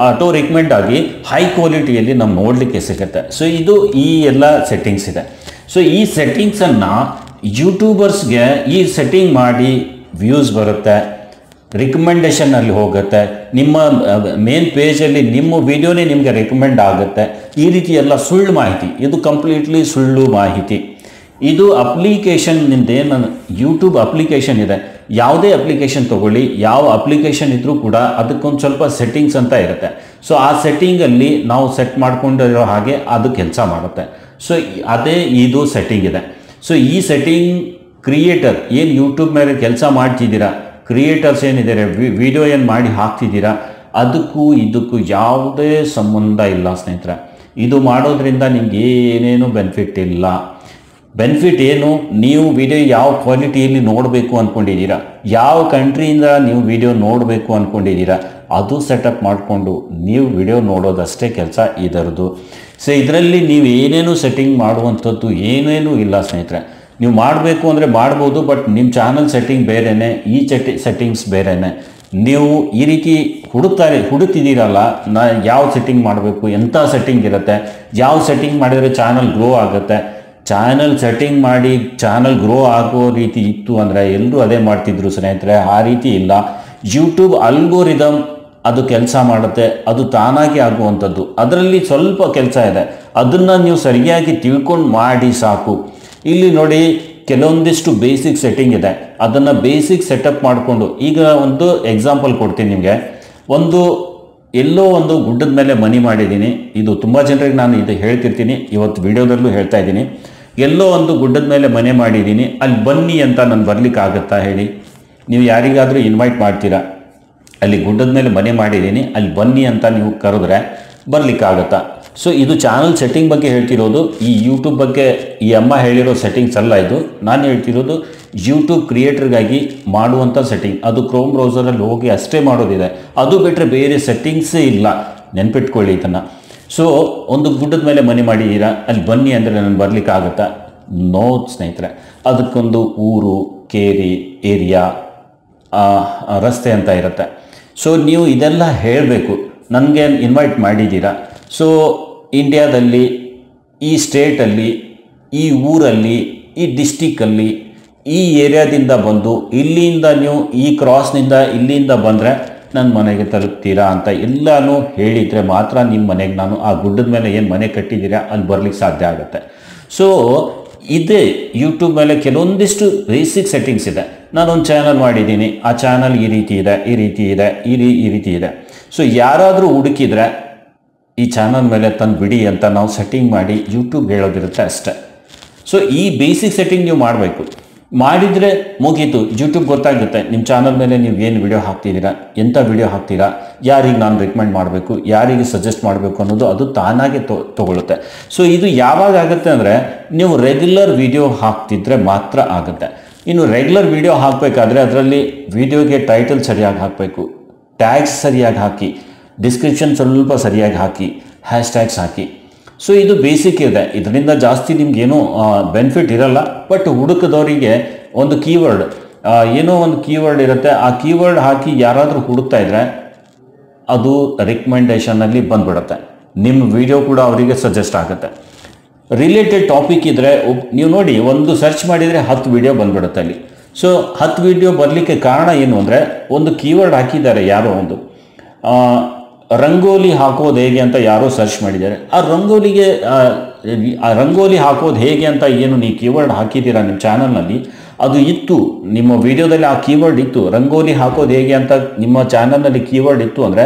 Speaker 1: ಆಟೋ ರಿಕಮೆಂಡ್ ಆಗಿ ಹೈ ಕ್ವಾಲಿಟಿಯಲ್ಲಿ ನಾವು ನೋಡಲಿಕ್ಕೆ ಸಿಗುತ್ತೆ. ಸೊ ಇದು ಈ ಎಲ್ಲ ಸೆಟ್ಟಿಂಗ್ಸ್ ಇದೆ. ಸೊ ಈ ಸೆಟ್ಟಿಂಗ್ಸನ್ನು ಯೂಟ್ಯೂಬರ್ಸ್ಗೆ ಈ ಸೆಟ್ಟಿಂಗ್ ಮಾಡಿ ವ್ಯೂಸ್ ಬರುತ್ತೆ, ರಿಕಮೆಂಡೇಷನಲ್ಲಿ ಹೋಗುತ್ತೆ, ನಿಮ್ಮ ಮೇನ್ ಪೇಜಲ್ಲಿ ನಿಮ್ಮ ವಿಡಿಯೋನೇ ನಿಮಗೆ ರಿಕಮೆಂಡ್ ಆಗುತ್ತೆ. ಈ ರೀತಿ ಎಲ್ಲ ಸುಳ್ಳು ಮಾಹಿತಿ, ಇದು ಕಂಪ್ಲೀಟ್ಲಿ ಸುಳ್ಳು ಮಾಹಿತಿ. ಇದು ಅಪ್ಲಿಕೇಶನ್ನಿಂದ ಏನು ಯೂಟ್ಯೂಬ್ ಅಪ್ಲಿಕೇಶನ್ ಇದೆ, ಯಾವುದೇ ಅಪ್ಲಿಕೇಶನ್ ತೊಗೊಳ್ಳಿ, ಯಾವ ಅಪ್ಲಿಕೇಶನ್ ಇದ್ದರೂ ಕೂಡ ಅದಕ್ಕೊಂದು ಸ್ವಲ್ಪ ಸೆಟ್ಟಿಂಗ್ಸ್ ಅಂತ ಇರುತ್ತೆ. ಸೊ ಆ ಸೆಟ್ಟಿಂಗಲ್ಲಿ ನಾವು ಸೆಟ್ ಮಾಡ್ಕೊಂಡಿರೋ ಹಾಗೆ ಅದು ಕೆಲಸ ಮಾಡುತ್ತೆ. ಸೊ ಅದೇ ಇದು ಸೆಟ್ಟಿಂಗ್ ಇದೆ. ಸೊ ಈ ಸೆಟ್ಟಿಂಗ್ ಕ್ರಿಯೇಟರ್ ಏನು ಯೂಟ್ಯೂಬ್ ಮೇಲೆ ಕೆಲಸ ಮಾಡ್ತಿದ್ದೀರಾ, ಕ್ರಿಯೇಟರ್ಸ್ ಏನಿದ್ದಾರೆ, ವಿಡಿಯೋ ಏನು ಮಾಡಿ ಹಾಕ್ತಿದ್ದೀರಾ, ಅದಕ್ಕೂ ಇದಕ್ಕೂ ಯಾವುದೇ ಸಂಬಂಧ ಇಲ್ಲ ಸ್ನೇಹಿತರೆ. ಇದು ಮಾಡೋದ್ರಿಂದ ನಿಮ್ಗೆ ಏನೇನು ಬೆನಿಫಿಟ್ ಇಲ್ಲ. ಬೆನಿಫಿಟ್ ಏನು, ನೀವು ವಿಡಿಯೋ ಯಾವ ಕ್ವಾಲಿಟಿಯಲ್ಲಿ ನೋಡಬೇಕು ಅಂದ್ಕೊಂಡಿದ್ದೀರಾ, ಯಾವ ಕಂಟ್ರಿಯಿಂದ ನೀವು ವಿಡಿಯೋ ನೋಡಬೇಕು ಅಂದ್ಕೊಂಡಿದ್ದೀರಾ, ಅದು ಸೆಟಪ್ ಮಾಡಿಕೊಂಡು ನೀವು ವಿಡಿಯೋ ನೋಡೋದಷ್ಟೇ ಕೆಲಸ ಇದರದು. ಸೊ ಇದರಲ್ಲಿ ನೀವು ಏನೇನು ಸೆಟ್ಟಿಂಗ್ ಮಾಡುವಂಥದ್ದು ಏನೇನೂ ಇಲ್ಲ ಸ್ನೇಹಿತರೆ. ನೀವು ಮಾಡಬೇಕು ಅಂದರೆ ಮಾಡ್ಬೋದು, ಬಟ್ ನಿಮ್ಮ ಚಾನಲ್ ಸೆಟ್ಟಿಂಗ್ ಬೇರೆಯೇ, ಈ ಸೆಟ್ಟಿಂಗ್ಸ್ ಬೇರೆಯೇ. ನೀವು ಈ ರೀತಿ ಹುಡುಕ್ತಿದ್ದೀರಲ್ಲ, ಯಾವ ಸೆಟ್ಟಿಂಗ್ ಮಾಡಬೇಕು, ಎಂಥ ಸೆಟ್ಟಿಂಗ್ ಇರುತ್ತೆ, ಯಾವ ಸೆಟ್ಟಿಂಗ್ ಮಾಡಿದರೆ ಚಾನಲ್ ಗ್ರೋ ಆಗುತ್ತೆ. ಚಾನಲ್ ಸೆಟ್ಟಿಂಗ್ ಮಾಡಿ ಚಾನಲ್ ಗ್ರೋ ಆಗೋ ರೀತಿ ಇತ್ತು ಅಂದರೆ ಎಲ್ಲರೂ ಅದೇ ಮಾಡ್ತಿದ್ರು ಸ್ನೇಹಿತರೆ. ಆ ರೀತಿ ಇಲ್ಲ. ಯೂಟ್ಯೂಬ್ ಅಲ್ಗೋರಿದಮ್ ಅದು ಕೆಲಸ ಮಾಡುತ್ತೆ, ಅದು ತಾನಾಗಿ ಆಗುವಂಥದ್ದು. ಅದರಲ್ಲಿ ಸ್ವಲ್ಪ ಕೆಲಸ ಇದೆ, ಅದನ್ನು ನೀವು ಸರಿಯಾಗಿ ತಿಳ್ಕೊಂಡು ಮಾಡಿ ಸಾಕು. ಇಲ್ಲಿ ನೋಡಿ, ಕೆಲವೊಂದಿಷ್ಟು ಬೇಸಿಕ್ ಸೆಟ್ಟಿಂಗ್ ಇದೆ, ಅದನ್ನು ಬೇಸಿಕ್ ಸೆಟಪ್ ಮಾಡಿಕೊಂಡು, ಈಗ ಒಂದು ಎಕ್ಸಾಂಪಲ್ ಕೊಡ್ತೀನಿ ನಿಮಗೆ. ಎಲ್ಲೋ ಒಂದು ಗುಡ್ಡದ ಮೇಲೆ ಮನೆ ಮಾಡಿದ್ದೀನಿ. ಇದು ತುಂಬ ಜನರಿಗೆ ನಾನು ಇದು ಹೇಳ್ತಿರ್ತೀನಿ, ಇವತ್ತು ವಿಡಿಯೋದಲ್ಲೂ ಹೇಳ್ತಾ ಇದ್ದೀನಿ. ಎಲ್ಲೋ ಒಂದು ಗುಡ್ಡದ ಮೇಲೆ ಮನೆ ಮಾಡಿದ್ದೀನಿ, ಅಲ್ಲಿ ಬನ್ನಿ ಅಂತ ನಾನು ಬರಲಿಕ್ಕಾಗತ್ತಾ ಹೇಳಿ? ನೀವು ಯಾರಿಗಾದರೂ ಇನ್ವೈಟ್ ಮಾಡ್ತೀರಾ, ಅಲ್ಲಿ ಗುಡ್ಡದ ಮೇಲೆ ಮನೆ ಮಾಡಿದ್ದೀನಿ ಅಲ್ಲಿ ಬನ್ನಿ ಅಂತ ನೀವು ಕರೆದ್ರೆ ಬರಲಿಕ್ಕಾಗತ್ತಾ? ಸೊ ಇದು ಚಾನಲ್ ಸೆಟ್ಟಿಂಗ್ ಬಗ್ಗೆ ಹೇಳ್ತಿರೋದು, ಈ ಯೂಟ್ಯೂಬ್ ಬಗ್ಗೆ ಈ ಅಮ್ಮ ಹೇಳಿರೋ ಸೆಟ್ಟಿಂಗ್ಸ್ ಅಲ್ಲ ಇದು. ನಾನು ಹೇಳ್ತಿರೋದು ಯೂಟ್ಯೂಬ್ ಕ್ರಿಯೇಟರ್ಗಾಗಿ ಮಾಡುವಂಥ ಸೆಟ್ಟಿಂಗ್. ಅದು ಕ್ರೋಮ್ ಬ್ರೌಸರಲ್ಲಿ ಹೋಗಿ ಅಷ್ಟೇ ಮಾಡೋದಿದೆ, ಅದು ಬಿಟ್ಟರೆ ಬೇರೆ ಸೆಟ್ಟಿಂಗ್ಸೇ ಇಲ್ಲ, ನೆನ್ಪಿಟ್ಕೊಳ್ಳಿ ಇದನ್ನು. ಸೊ ಒಂದು ಗುಡ್ಡದ ಮೇಲೆ ಮನೆ ಮಾಡಿದ್ದೀರಾ, ಅಲ್ಲಿ ಬನ್ನಿ ಅಂದರೆ ನಾನು ಬರಲಿಕ್ಕಾಗತ್ತಾ? ನೋ ಸ್ನೇಹಿತರೆ. ಅದಕ್ಕೊಂದು ಊರು, ಕೇರಿ, ಏರಿಯಾ, ರಸ್ತೆ ಅಂತ ಇರುತ್ತೆ. ಸೊ ನೀವು ಇದೆಲ್ಲ ಹೇಳಬೇಕು. ನನಗೆ ಇನ್ವೈಟ್ ಮಾಡಿದ್ದೀರಾ, ಸೊ ಇಂಡಿಯಾದಲ್ಲಿ ಈ ಸ್ಟೇಟಲ್ಲಿ, ಈ ಊರಲ್ಲಿ, ಈ ಡಿಸ್ಟಿಕ್ಕಲ್ಲಿ, ಈ ಏರಿಯಾದಿಂದ ಬಂದು ಇಲ್ಲಿಂದ ನೀವು ಈ ಕ್ರಾಸ್ನಿಂದ ಇಲ್ಲಿಂದ ಬಂದರೆ ನನ್ನ ಮನೆಗೆ ತಲುಪ್ತೀರಾ ಅಂತ ಎಲ್ಲನೂ ಹೇಳಿದರೆ ಮಾತ್ರ ನಿಮ್ಮ ಮನೆಗೆ ನಾನು ಆ ಗುಡ್ಡದ ಮೇಲೆ ಏನು ಮನೆ ಕಟ್ಟಿದ್ದೀರಾ ಅಲ್ಲಿ ಬರಲಿಕ್ಕೆ ಸಾಧ್ಯ ಆಗುತ್ತೆ. ಸೊ ಇದೇ ಯೂಟ್ಯೂಬ್ ಮೇಲೆ ಕೆಲವೊಂದಿಷ್ಟು ಬೇಸಿಕ್ ಸೆಟ್ಟಿಂಗ್ಸ್ ಇದೆ. ನಾನೊಂದು ಚಾನಲ್ ಮಾಡಿದ್ದೀನಿ, ಆ ಚಾನಲ್ ಈ ರೀತಿ ಇದೆ, ಈ ರೀತಿ ಇದೆ, ಈ ರೀತಿ ಇದೆ. ಸೊ ಯಾರಾದರೂ ಹುಡುಕಿದರೆ ಈ ಚಾನಲ್ ಮೇಲೆ ತಂದು ಬಿಡಿ ಅಂತ ನಾವು ಸೆಟ್ಟಿಂಗ್ ಮಾಡಿ ಯೂಟ್ಯೂಬ್ ಹೇಳೋದಿರುತ್ತೆ ಅಷ್ಟೇ. ಸೊ ಈ ಬೇಸಿಕ್ ಸೆಟ್ಟಿಂಗ್ ನೀವು ಮಾಡಬೇಕು. ಮಾಡಿದರೆ ಮುಗೀತು, ಯೂಟ್ಯೂಬ್ ಗೊತ್ತಾಗುತ್ತೆ ನಿಮ್ಮ ಚಾನಲ್ ಮೇಲೆ ನೀವು ಏನು ವಿಡಿಯೋ ಹಾಕ್ತಿದ್ದೀರಾ, ಎಂಥ ವಿಡಿಯೋ ಹಾಕ್ತೀರಾ, ಯಾರಿಗೆ ನಾನು ರೆಕಮೆಂಡ್ ಮಾಡಬೇಕು, ಯಾರಿಗೆ ಸಜೆಸ್ಟ್ ಮಾಡಬೇಕು ಅನ್ನೋದು ಅದು ತಾನಾಗೆ ತೊಗೊಳುತ್ತೆ. ಸೊ ಇದು ಯಾವಾಗ ಆಗುತ್ತೆ ಅಂದರೆ ನೀವು ರೆಗ್ಯುಲರ್ ವಿಡಿಯೋ ಹಾಕ್ತಿದ್ರೆ ಮಾತ್ರ ಆಗುತ್ತೆ. ಇನ್ನು ರೆಗ್ಯುಲರ್ ವಿಡಿಯೋ ಹಾಕಬೇಕಾದ್ರೆ ಅದರಲ್ಲಿ ವಿಡಿಯೋಗೆ ಟೈಟಲ್ ಸರಿಯಾಗಿ ಹಾಕಬೇಕು, ಟ್ಯಾಗ್ಸ್ ಸರಿಯಾಗಿ ಹಾಕಿ, ಡಿಸ್ಕ್ರಿಪ್ಷನ್ ಸ್ವಲ್ಪ ಸರಿಯಾಗಿ ಹಾಕಿ, ಹ್ಯಾಶ್ಟ್ಯಾಗ್ಸ್ ಹಾಕಿ. ಸೊ ಇದು ಬೇಸಿಕ್ ಇದೆ. ಇದರಿಂದ ಜಾಸ್ತಿ ನಿಮ್ಗೇನೂ ಬೆನಿಫಿಟ್ ಇರಲ್ಲ. ಬಟ್ ಹುಡುಕದವರಿಗೆ ಒಂದು ಕೀವರ್ಡ್, ಏನೋ ಒಂದು ಕೀವರ್ಡ್ ಇರುತ್ತೆ, ಆ ಕೀವರ್ಡ್ ಹಾಕಿ ಯಾರಾದರೂ ಹುಡುಕ್ತಾ ಇದ್ದರೆ ಅದು ರೆಕಮೆಂಡೇಷನಲ್ಲಿ ಬಂದ್ಬಿಡುತ್ತೆ. ನಿಮ್ಮ ವಿಡಿಯೋ ಕೂಡ ಅವರಿಗೆ ಸಜೆಸ್ಟ್ ಆಗುತ್ತೆ. ರಿಲೇಟೆಡ್ ಟಾಪಿಕ್ ಇದ್ದರೆ ನೀವು ನೋಡಿ, ಒಂದು ಸರ್ಚ್ ಮಾಡಿದರೆ 10 ವಿಡಿಯೋ ಬಂದ್ಬಿಡುತ್ತೆ ಅಲ್ಲಿ. ಸೊ 10 ವಿಡಿಯೋ ಬರಲಿಕ್ಕೆ ಕಾರಣ ಏನು ಅಂದರೆ ಒಂದು ಕೀವರ್ಡ್ ಹಾಕಿದ್ದಾರೆ. ಯಾರೋ ಒಂದು ರಂಗೋಲಿ ಹಾಕೋದು ಹೇಗೆ ಅಂತ ಯಾರೋ ಸರ್ಚ್ ಮಾಡಿದ್ದಾರೆ. ಆ ರಂಗೋಲಿ ಹಾಕೋದು ಹೇಗೆ ಅಂತ ಏನು ನೀವು ಕೀವರ್ಡ್ ಹಾಕಿದ್ದೀರಾ ನಿಮ್ಮ ಚಾನಲ್ನಲ್ಲಿ, ಅದು ಇತ್ತು ನಿಮ್ಮ ವಿಡಿಯೋದಲ್ಲಿ, ಆ ಕೀವರ್ಡ್ ಇತ್ತು. ರಂಗೋಲಿ ಹಾಕೋದು ಹೇಗೆ ಅಂತ ನಿಮ್ಮ ಚಾನಲ್ನಲ್ಲಿ ಕೀವರ್ಡ್ ಇತ್ತು ಅಂದರೆ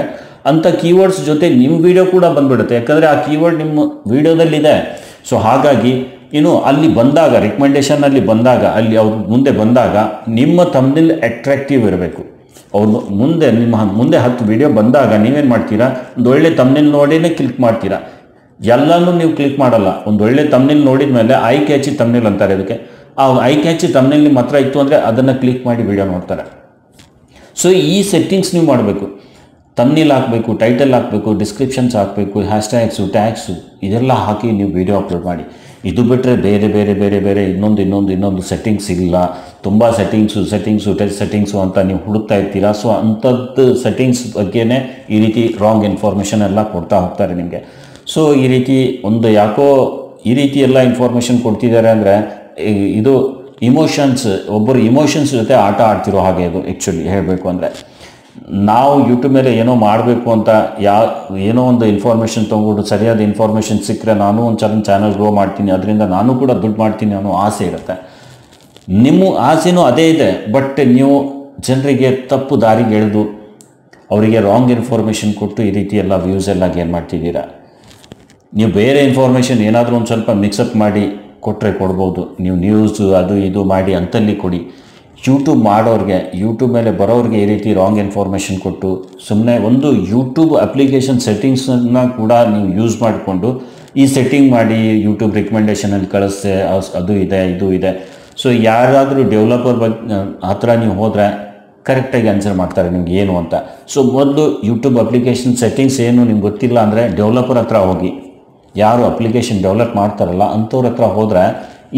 Speaker 1: ಅಂಥ ಕೀವರ್ಡ್ಸ್ ಜೊತೆ ನಿಮ್ಮ ವಿಡಿಯೋ ಕೂಡ ಬಂದ್ಬಿಡುತ್ತೆ. ಯಾಕಂದರೆ ಆ ಕೀವರ್ಡ್ ನಿಮ್ಮ ವಿಡಿಯೋದಲ್ಲಿದೆ. ಸೊ ಹಾಗಾಗಿ ಇನ್ನು ಅಲ್ಲಿ ಬಂದಾಗ, ರೆಕಮೆಂಡೇಷನ್ನಲ್ಲಿ ಬಂದಾಗ, ಅಲ್ಲಿ ಅವ್ರ ಮುಂದೆ ಬಂದಾಗ ನಿಮ್ಮ ಥಂಬ್ನೇಲ್ ಅಟ್ರಾಕ್ಟಿವ್ ಇರಬೇಕು. ಅವ್ರು ನಿಮ್ಮ ಮುಂದೆ 10 ವಿಡಿಯೋ ಬಂದಾಗ ನೀವೇನು ಮಾಡ್ತೀರಾ, ಒಂದು ಒಳ್ಳೆ ಥಂಬ್ನೇಲ್ ನೋಡಿನೇ ಕ್ಲಿಕ್ ಮಾಡ್ತೀರಾ. ಎಲ್ಲನೂ ನೀವು ಕ್ಲಿಕ್ ಮಾಡಲ್ಲ. ಒಂದು ಒಳ್ಳೆ ಥಂಬ್ನೇಲ್ ನೋಡಿದ ಮೇಲೆ ಐ ಕ್ಯಾಚಿ ಥಂಬ್ನೇಲ್ ಅಂತಾರೆ ಅದಕ್ಕೆ. ಆ ಐ ಕ್ಯಾಚಿ ಥಂಬ್ನೇಲ್ ನಿಮ್ಮ ಹತ್ರ ಇತ್ತು ಅಂದರೆ ಅದನ್ನು ಕ್ಲಿಕ್ ಮಾಡಿ ವಿಡಿಯೋ ನೋಡ್ತಾರೆ. ಸೊ ಈ ಸೆಟ್ಟಿಂಗ್ಸ್ ನೀವು ಮಾಡಬೇಕು. ಥಂಬ್ನೇಲ್ ಹಾಕಬೇಕು, ಟೈಟಲ್ ಹಾಕಬೇಕು, ಡಿಸ್ಕ್ರಿಪ್ಷನ್ಸ್ ಹಾಕಬೇಕು, ಹ್ಯಾಶ್ಟ್ಯಾಗ್ಸು, ಟ್ಯಾಗ್ಸು ಇದೆಲ್ಲ ಹಾಕಿ ನೀವು ವಿಡಿಯೋ ಅಪ್ಲೋಡ್ ಮಾಡಿ. ಇದು ಬಿಟ್ಟರೆ ಬೇರೆ ಇನ್ನೊಂದು ಸೆಟ್ಟಿಂಗ್ಸ್ ಇಲ್ಲ. ತುಂಬ ಸೆಟ್ಟಿಂಗ್ಸು ಅಂತ ನೀವು ಹುಡುಕ್ತಾ ಇರ್ತೀರಾ. ಸೊ ಅಂಥದ್ದು ಸೆಟ್ಟಿಂಗ್ಸ್ ಬಗ್ಗೆನೇ ಈ ರೀತಿ ರಾಂಗ್ ಇನ್ಫಾರ್ಮೇಷನ್ ಎಲ್ಲ ಕೊಡ್ತಾ ಹೋಗ್ತಾರೆ ನಿಮಗೆ. ಸೊ ಈ ರೀತಿ ಯಾಕೋ ಈ ರೀತಿ ಎಲ್ಲ ಇನ್ಫಾರ್ಮೇಷನ್ ಕೊಡ್ತಿದ್ದಾರೆ ಅಂದರೆ ಇದು ಒಬ್ಬರು ಇಮೋಷನ್ಸ್ ಜೊತೆ ಆಟ ಆಡ್ತಿರೋ ಹಾಗೆ ಇದು ಆ್ಯಕ್ಚುಲಿ ಹೇಳಬೇಕು ಅಂದರೆ. ನಾವು ಯೂಟ್ಯೂಬ್ ಮೇಲೆ ಏನೋ ಮಾಡಬೇಕು ಅಂತ ಏನೋ ಒಂದು ಇನ್ಫಾರ್ಮೇಷನ್ ತೊಗೊಂಡು ಸರಿಯಾದ ಇನ್ಫಾರ್ಮೇಷನ್ ಸಿಕ್ಕರೆ ನಾನು ಒಂದು ಚಾನಲ್ ಗ್ರೋ ಮಾಡ್ತೀನಿ, ಅದರಿಂದ ನಾನು ಕೂಡ ದುಡ್ಡು ಮಾಡ್ತೀನಿ ಅನ್ನೋ ಆಸೆ ಇರುತ್ತೆ. ನಿಮ್ಮ ಆಸೆನೂ ಅದೇ ಇದೆ. ಬಟ್ ನೀವು ಜನರಿಗೆ ತಪ್ಪು ದಾರಿಗೆ ಎಳೆದು ಅವರಿಗೆ ರಾಂಗ್ ಇನ್ಫಾರ್ಮೇಷನ್ ಕೊಟ್ಟು ಈ ರೀತಿ ಎಲ್ಲ ವ್ಯೂಸ್ ಎಲ್ಲ ಗೇನ್ ಮಾಡ್ತಿದ್ದೀರಾ. ನೀವು ಬೇರೆ ಇನ್ಫಾರ್ಮೇಷನ್ ಏನಾದರೂ ಒಂದು ಸ್ವಲ್ಪ ಮಿಕ್ಸಪ್ ಮಾಡಿ ಕೊಟ್ಟರೆ ಕೊಡ್ಬೋದು. ನೀವು ನ್ಯೂಸು ಅದು ಇದು ಮಾಡಿ ಅಂತಲ್ಲಿ ಕೊಡಿ. ಯೂಟ್ಯೂಬ್ ಮಾಡೋರಿಗೆ, ಯೂಟ್ಯೂಬ್ ಮೇಲೆ ಬರೋರಿಗೆ ಈ ರೀತಿ ರಾಂಗ್ ಇನ್ಫಾರ್ಮೇಷನ್ ಕೊಟ್ಟು ಸುಮ್ಮನೆ ಒಂದು ಯೂಟ್ಯೂಬ್ ಅಪ್ಲಿಕೇಶನ್ ಸೆಟ್ಟಿಂಗ್ಸನ್ನು ಕೂಡ ನೀವು ಯೂಸ್ ಮಾಡಿಕೊಂಡು ಈ ಸೆಟ್ಟಿಂಗ್ ಮಾಡಿ ಯೂಟ್ಯೂಬ್ ರಿಕಮೆಂಡೇಷನಲ್ಲಿ ಕಳಿಸ್ತೆ, ಅದು ಇದೆ ಇದು ಇದೆ. ಸೊ ಯಾರಾದರೂ ಡೆವಲಪರ್ ಹತ್ರ ನೀವು ಹೋದರೆ ಕರೆಕ್ಟಾಗಿ ಆನ್ಸರ್ ಮಾಡ್ತಾರೆ ನಿಮ್ಗೆ ಏನು ಅಂತ. ಸೊ ಮೊದಲು ಯೂಟ್ಯೂಬ್ ಅಪ್ಲಿಕೇಶನ್ ಸೆಟ್ಟಿಂಗ್ಸ್ ಏನು ನಿಮ್ಗೆ ಗೊತ್ತಿಲ್ಲ ಅಂದರೆ ಡೆವಲಪರ್ ಹತ್ರ ಹೋಗಿ. ಯಾರು ಅಪ್ಲಿಕೇಶನ್ ಡೆವಲಪ್ ಮಾಡ್ತಾರಲ್ಲ ಅಂಥವ್ರ ಹತ್ರ ಹೋದರೆ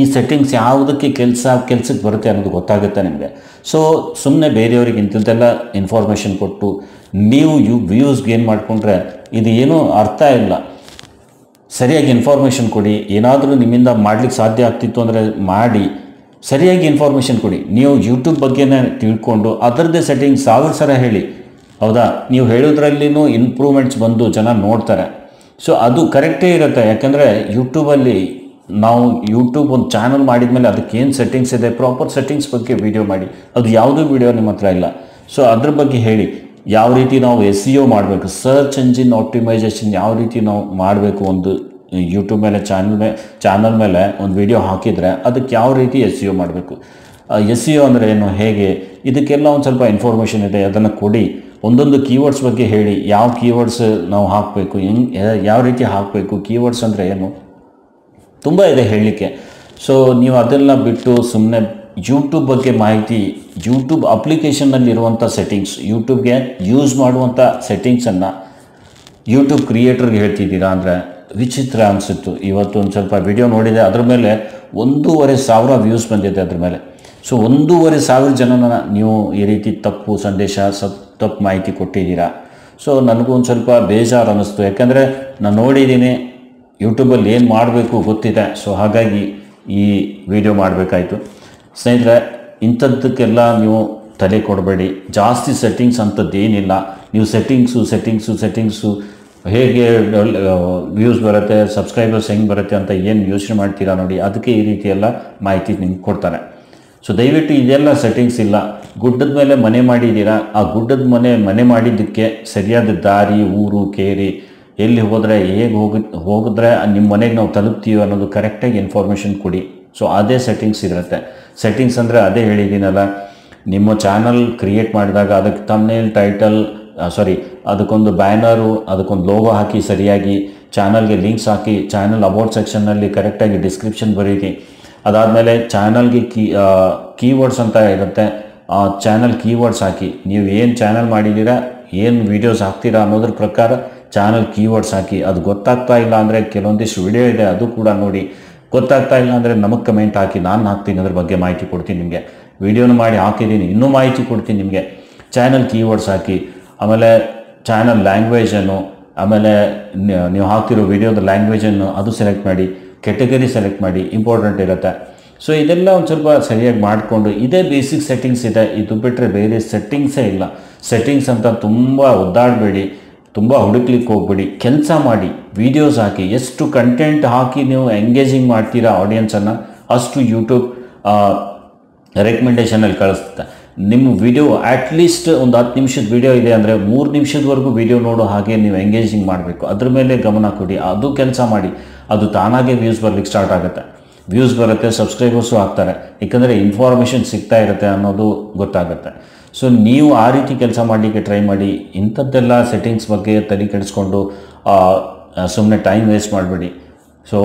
Speaker 1: ಈ ಸೆಟ್ಟಿಂಗ್ಸ್ ಯಾವುದಕ್ಕೆ ಕೆಲಸಕ್ಕೆ ಬರುತ್ತೆ ಅನ್ನೋದು ಗೊತ್ತಾಗುತ್ತೆ ನಿಮಗೆ. ಸೊ ಸುಮ್ಮನೆ ಬೇರೆಯವ್ರಿಗೆ ಇಂಥದ್ದೆಲ್ಲ ಇನ್ಫಾರ್ಮೇಷನ್ ಕೊಟ್ಟು ನೀವು ವ್ಯೂಸ್ ಗೇನ್ ಮಾಡಿಕೊಂಡ್ರೆ ಇದು ಏನೂ ಅರ್ಥ ಇಲ್ಲ. ಸರಿಯಾಗಿ ಇನ್ಫಾರ್ಮೇಷನ್ ಕೊಡಿ. ಏನಾದರೂ ನಿಮ್ಮಿಂದ ಮಾಡಲಿಕ್ಕೆ ಸಾಧ್ಯ ಆಗ್ತಿತ್ತು ಅಂದರೆ ಮಾಡಿ, ಸರಿಯಾಗಿ ಇನ್ಫಾರ್ಮೇಷನ್ ಕೊಡಿ. ನೀವು ಯೂಟ್ಯೂಬ್ ಬಗ್ಗೆನೇ ತಿಳ್ಕೊಂಡು ಅದರದ್ದೇ ಸೆಟ್ಟಿಂಗ್ಸ್ 1000 ಸಲ ಹೇಳಿ. ಹೌದಾ, ನೀವು ಹೇಳೋದ್ರಲ್ಲಿನೂ ಇಂಪ್ರೂವ್ಮೆಂಟ್ಸ್ ಬಂದು ಜನ ನೋಡ್ತಾರೆ. ಸೊ ಅದು ಕರೆಕ್ಟೇ ಇರುತ್ತೆ. ಯಾಕಂದರೆ ಯೂಟ್ಯೂಬಲ್ಲಿ ನಾವು ಒಂದು ಚಾನಲ್ ಮಾಡಿದ ಮೇಲೆ ಅದಕ್ಕೇನು ಸೆಟ್ಟಿಂಗ್ಸ್ ಇದೆ, ಪ್ರಾಪರ್ ಸೆಟ್ಟಿಂಗ್ಸ್ ಬಗ್ಗೆ ವೀಡಿಯೋ ಮಾಡಿ. ಅದು ಯಾವುದೂ ವೀಡಿಯೋ ನಿಮ್ಮ ಹತ್ರ ಇಲ್ಲ. ಸೊ ಅದ್ರ ಬಗ್ಗೆ ಹೇಳಿ. ಯಾವ ರೀತಿ ನಾವು SEO ಮಾಡಬೇಕು, ಸರ್ಚ್ ಎಂಜಿನ್ ಆಪ್ಟಿಮೈಸೇಷನ್ ಯಾವ ರೀತಿ ನಾವು ಮಾಡಬೇಕು. ಒಂದು ಯೂಟ್ಯೂಬ್ ಮೇಲೆ ಚಾನಲ್ ಮೇಲೆ ಒಂದು ವಿಡಿಯೋ ಹಾಕಿದರೆ ಅದಕ್ಕೆ ಯಾವ ರೀತಿ SEO ಮಾಡಬೇಕು, SEO ಅಂದರೆ ಏನು, ಹೇಗೆ, ಇದಕ್ಕೆಲ್ಲ ಒಂದು ಸ್ವಲ್ಪ ಇನ್ಫಾರ್ಮೇಷನ್ ಇದೆ. ಅದನ್ನು ಕೊಡಿ. ಒಂದೊಂದು ಕೀವರ್ಡ್ಸ್ ಬಗ್ಗೆ ಹೇಳಿ. ಯಾವ ಕೀವರ್ಡ್ಸ್ ನಾವು ಹಾಕಬೇಕು, ಯಾವ ರೀತಿ ಹಾಕಬೇಕು, ಕೀವರ್ಡ್ಸ್ ಅಂದರೆ ಏನು, ತುಂಬ ಇದೆ ಹೇಳಲಿಕ್ಕೆ. ಸೊ ನೀವು ಅದೆಲ್ಲ ಬಿಟ್ಟು ಸುಮ್ಮನೆ ಯೂಟ್ಯೂಬ್ ಬಗ್ಗೆ ಮಾಹಿತಿ, ಯೂಟ್ಯೂಬ್ ಅಪ್ಲಿಕೇಶನ್ನಲ್ಲಿರುವಂಥ ಸೆಟ್ಟಿಂಗ್ಸ್, ಯೂಟ್ಯೂಬ್ಗೆ ಯೂಸ್ ಮಾಡುವಂಥ ಸೆಟ್ಟಿಂಗ್ಸನ್ನು ಯೂಟ್ಯೂಬ್ ಕ್ರಿಯೇಟರ್ಗೆ ಹೇಳ್ತಿದ್ದೀರಾ ಅಂದರೆ ವಿಚಿತ್ರ ಅನಿಸಿತ್ತು. ಇವತ್ತು ಒಂದು ಸ್ವಲ್ಪ ವಿಡಿಯೋ ನೋಡಿದೆ, ಅದ್ರ ಮೇಲೆ 1500 ವ್ಯೂಸ್ ಬಂದಿದೆ ಅದ್ರ ಮೇಲೆ. ಸೊ 1500 ಜನನ ನೀವು ಈ ರೀತಿ ತಪ್ಪು ಸಂದೇಶ, ತಪ್ಪು ಮಾಹಿತಿ ಕೊಟ್ಟಿದ್ದೀರಾ. ಸೊ ನನಗೂ ಒಂದು ಸ್ವಲ್ಪ ಬೇಜಾರು ಅನ್ನಿಸ್ತು. ಯಾಕಂದರೆ ನಾನು ನೋಡಿದ್ದೀನಿ ಯೂಟ್ಯೂಬಲ್ಲಿ ಏನು ಮಾಡಬೇಕು ಗೊತ್ತಿದೆ. ಸೊ ಹಾಗಾಗಿ ಈ ವಿಡಿಯೋ ಮಾಡಬೇಕಾಯಿತು. ಸ್ನೇಹಿತರೆ, ಇಂಥದ್ದಕ್ಕೆಲ್ಲ ನೀವು ತಲೆ ಕೊಡಬೇಡಿ. ಜಾಸ್ತಿ ಸೆಟ್ಟಿಂಗ್ಸ್ ಅಂಥದ್ದು ಏನಿಲ್ಲ. ನೀವು ಸೆಟ್ಟಿಂಗ್ಸು ಹೇಗೆ ವ್ಯೂಸ್ ಬರುತ್ತೆ, ಸಬ್ಸ್ಕ್ರೈಬರ್ಸ್ ಹೆಂಗೆ ಬರುತ್ತೆ ಅಂತ ಏನು ಯೋಚನೆ ಮಾಡ್ತೀರಾ ನೋಡಿ, ಅದಕ್ಕೆ ಈ ರೀತಿ ಎಲ್ಲ ಮಾಹಿತಿ ನಿಮ್ಗೆ ಕೊಡ್ತಾರೆ. ಸೊ ದಯವಿಟ್ಟು ಇದೆಲ್ಲ ಸೆಟ್ಟಿಂಗ್ಸ್ ಇಲ್ಲ. ಗುಡ್ಡದ ಮೇಲೆ ಮನೆ ಮಾಡಿದ್ದೀರಾ, ಆ ಗುಡ್ಡದ ಮನೆ ಮಾಡಿದ್ದಕ್ಕೆ ಸರಿಯಾದ ದಾರಿ, ಊರು, ಕೇರಿ ಎಲ್ಲಿ ಹೋದರೆ ಹೇಗೆ ಹೋಗಿದ್ರೆ ನಿಮ್ಮ ಮನೆಗೆ ನಾವು ತಲುಪ್ತೀವಿ ಅನ್ನೋದು ಕರೆಕ್ಟಾಗಿ ಇನ್ಫಾರ್ಮೇಷನ್ ಕೊಡಿ. ಸೊ ಅದೇ ಸೆಟ್ಟಿಂಗ್ಸ್ ಇರುತ್ತೆ. ಸೆಟ್ಟಿಂಗ್ಸ್ ಅಂದರೆ ಅದೇ ಹೇಳಿದ್ದೀನಲ್ಲ, ನಿಮ್ಮ ಚಾನಲ್ ಕ್ರಿಯೇಟ್ ಮಾಡಿದಾಗ ಅದಕ್ಕೆ ಥಂಬ್ನೇಲ್, ಟೈಟಲ್, ಅದಕ್ಕೊಂದು ಬ್ಯಾನರು, ಅದಕ್ಕೊಂದು ಲೋಗೋ ಹಾಕಿ, ಸರಿಯಾಗಿ ಚಾನಲ್ಗೆ ಲಿಂಕ್ಸ್ ಹಾಕಿ, ಚಾನಲ್ ಅಬೌಟ್ ಸೆಕ್ಷನ್ನಲ್ಲಿ ಕರೆಕ್ಟಾಗಿ ಡಿಸ್ಕ್ರಿಪ್ಷನ್ ಬರೀರಿ. ಅದಾದಮೇಲೆ ಚಾನಲ್ಗೆ ಕೀವರ್ಡ್ಸ್ ಅಂತ ಇರುತ್ತೆ, ಆ ಚಾನಲ್ ಕೀವರ್ಡ್ಸ್ ಹಾಕಿ. ನೀವು ಏನು ಚಾನಲ್ ಮಾಡಿದ್ದೀರಾ, ಏನು ವೀಡಿಯೋಸ್ ಹಾಕ್ತೀರಾ ಅನ್ನೋದ್ರ ಪ್ರಕಾರ ಚಾನಲ್ ಕೀವರ್ಡ್ಸ್ ಹಾಕಿ. ಅದು ಗೊತ್ತಾಗ್ತಾ ಇಲ್ಲ ಅಂದರೆ ಕೆಲವೊಂದಿಷ್ಟು ವಿಡಿಯೋ ಇದೆ, ಅದು ಕೂಡ ನೋಡಿ. ಗೊತ್ತಾಗ್ತಾ ಇಲ್ಲ ಅಂದರೆ ನಮಗೆ ಕಮೆಂಟ್ ಹಾಕಿ, ನಾನು ಹಾಕ್ತೀನಿ, ಅದ್ರ ಬಗ್ಗೆ ಮಾಹಿತಿ ಕೊಡ್ತೀನಿ ನಿಮಗೆ. ವೀಡಿಯೋನ ಮಾಡಿ ಹಾಕಿದ್ದೀನಿ, ಇನ್ನೂ ಮಾಹಿತಿ ಕೊಡ್ತೀನಿ ನಿಮಗೆ. ಚಾನಲ್ ಕೀವರ್ಡ್ಸ್ ಹಾಕಿ. ಆಮೇಲೆ ಚಾನಲ್ ಲ್ಯಾಂಗ್ವೇಜನ್ನು, ಆಮೇಲೆ ನೀವು ಹಾಕ್ತಿರೋ ವಿಡಿಯೋದ ಲ್ಯಾಂಗ್ವೇಜನ್ನು ಅದು ಸೆಲೆಕ್ಟ್ ಮಾಡಿ, ಕೆಟಗರಿ ಸೆಲೆಕ್ಟ್ ಮಾಡಿ, ಇಂಪಾರ್ಟೆಂಟ್ ಇರುತ್ತೆ. ಸೊ ಇದೆಲ್ಲ ಒಂದು ಸ್ವಲ್ಪ ಸರಿಯಾಗಿ ಮಾಡಿಕೊಂಡು, ಇದೇ ಬೇಸಿಕ್ ಸೆಟ್ಟಿಂಗ್ಸ್ ಇದೆ. ಇದು ಬಿಟ್ಟರೆ ಬೇರೆ ಸೆಟ್ಟಿಂಗ್ಸೇ ಇಲ್ಲ. ಸೆಟ್ಟಿಂಗ್ಸ್ ಅಂತ ತುಂಬ ಒದ್ದಾಡಬೇಡಿ, ತುಂಬ ಹುಡುಕ್ಲಿಕ್ಕೆ ಹೋಗ್ಬೇಡಿ. ಕೆಲಸ ಮಾಡಿ, ವೀಡಿಯೋಸ್ ಹಾಕಿ. ಎಷ್ಟು ಕಂಟೆಂಟ್ ಹಾಕಿ ನೀವು ಎಂಗೇಜಿಂಗ್ ಮಾಡ್ತೀರಾ ಆಡಿಯನ್ಸನ್ನು, ಅಷ್ಟು ಯೂಟ್ಯೂಬ್ ರೆಕಮೆಂಡೇಷನಲ್ಲಿ ಕಳಿಸುತ್ತೆ. ನಿಮ್ಮ ವಿಡಿಯೋ ಅಟ್ಲೀಸ್ಟ್ ಒಂದು 10 ನಿಮಿಷದ ವಿಡಿಯೋ ಇದೆ ಅಂದರೆ 3 ನಿಮಿಷದವರೆಗೂ ವಿಡಿಯೋ ನೋಡೋ ಹಾಗೆ ನೀವು ಎಂಗೇಜಿಂಗ್ ಮಾಡಬೇಕು. ಅದ್ರ ಮೇಲೆ ಗಮನ ಕೊಡಿ, ಅದು ಕೆಲಸ ಮಾಡಿ. ಅದು ತಾನಾಗೆ ವ್ಯೂಸ್ ಬರಲಿಕ್ಕೆ ಸ್ಟಾರ್ಟ್ ಆಗುತ್ತೆ. ವ್ಯೂಸ್ ಬರುತ್ತೆ, ಸಬ್ಸ್ಕ್ರೈಬರ್ಸು ಆಗ್ತಾರೆ, ಏಕೆಂದರೆ ಇನ್ಫಾರ್ಮೇಷನ್ ಸಿಗ್ತಾ ಇರುತ್ತೆ ಅನ್ನೋದು ಗೊತ್ತಾಗುತ್ತೆ. ಸೊ ನೀವು ಆ ರೀತಿ ಕೆಲಸ ಮಾಡಲಿಕ್ಕೆ ಟ್ರೈ ಮಾಡಿ. ಇಂಥದ್ದೆಲ್ಲ ಸೆಟ್ಟಿಂಗ್ಸ್ ಬಗ್ಗೆ ತಲೆ ಕೆಡಿಸ್ಕೊಂಡು ಸುಮ್ಮನೆ ಟೈಮ್ ವೇಸ್ಟ್ ಮಾಡಬೇಡಿ. ಸೊ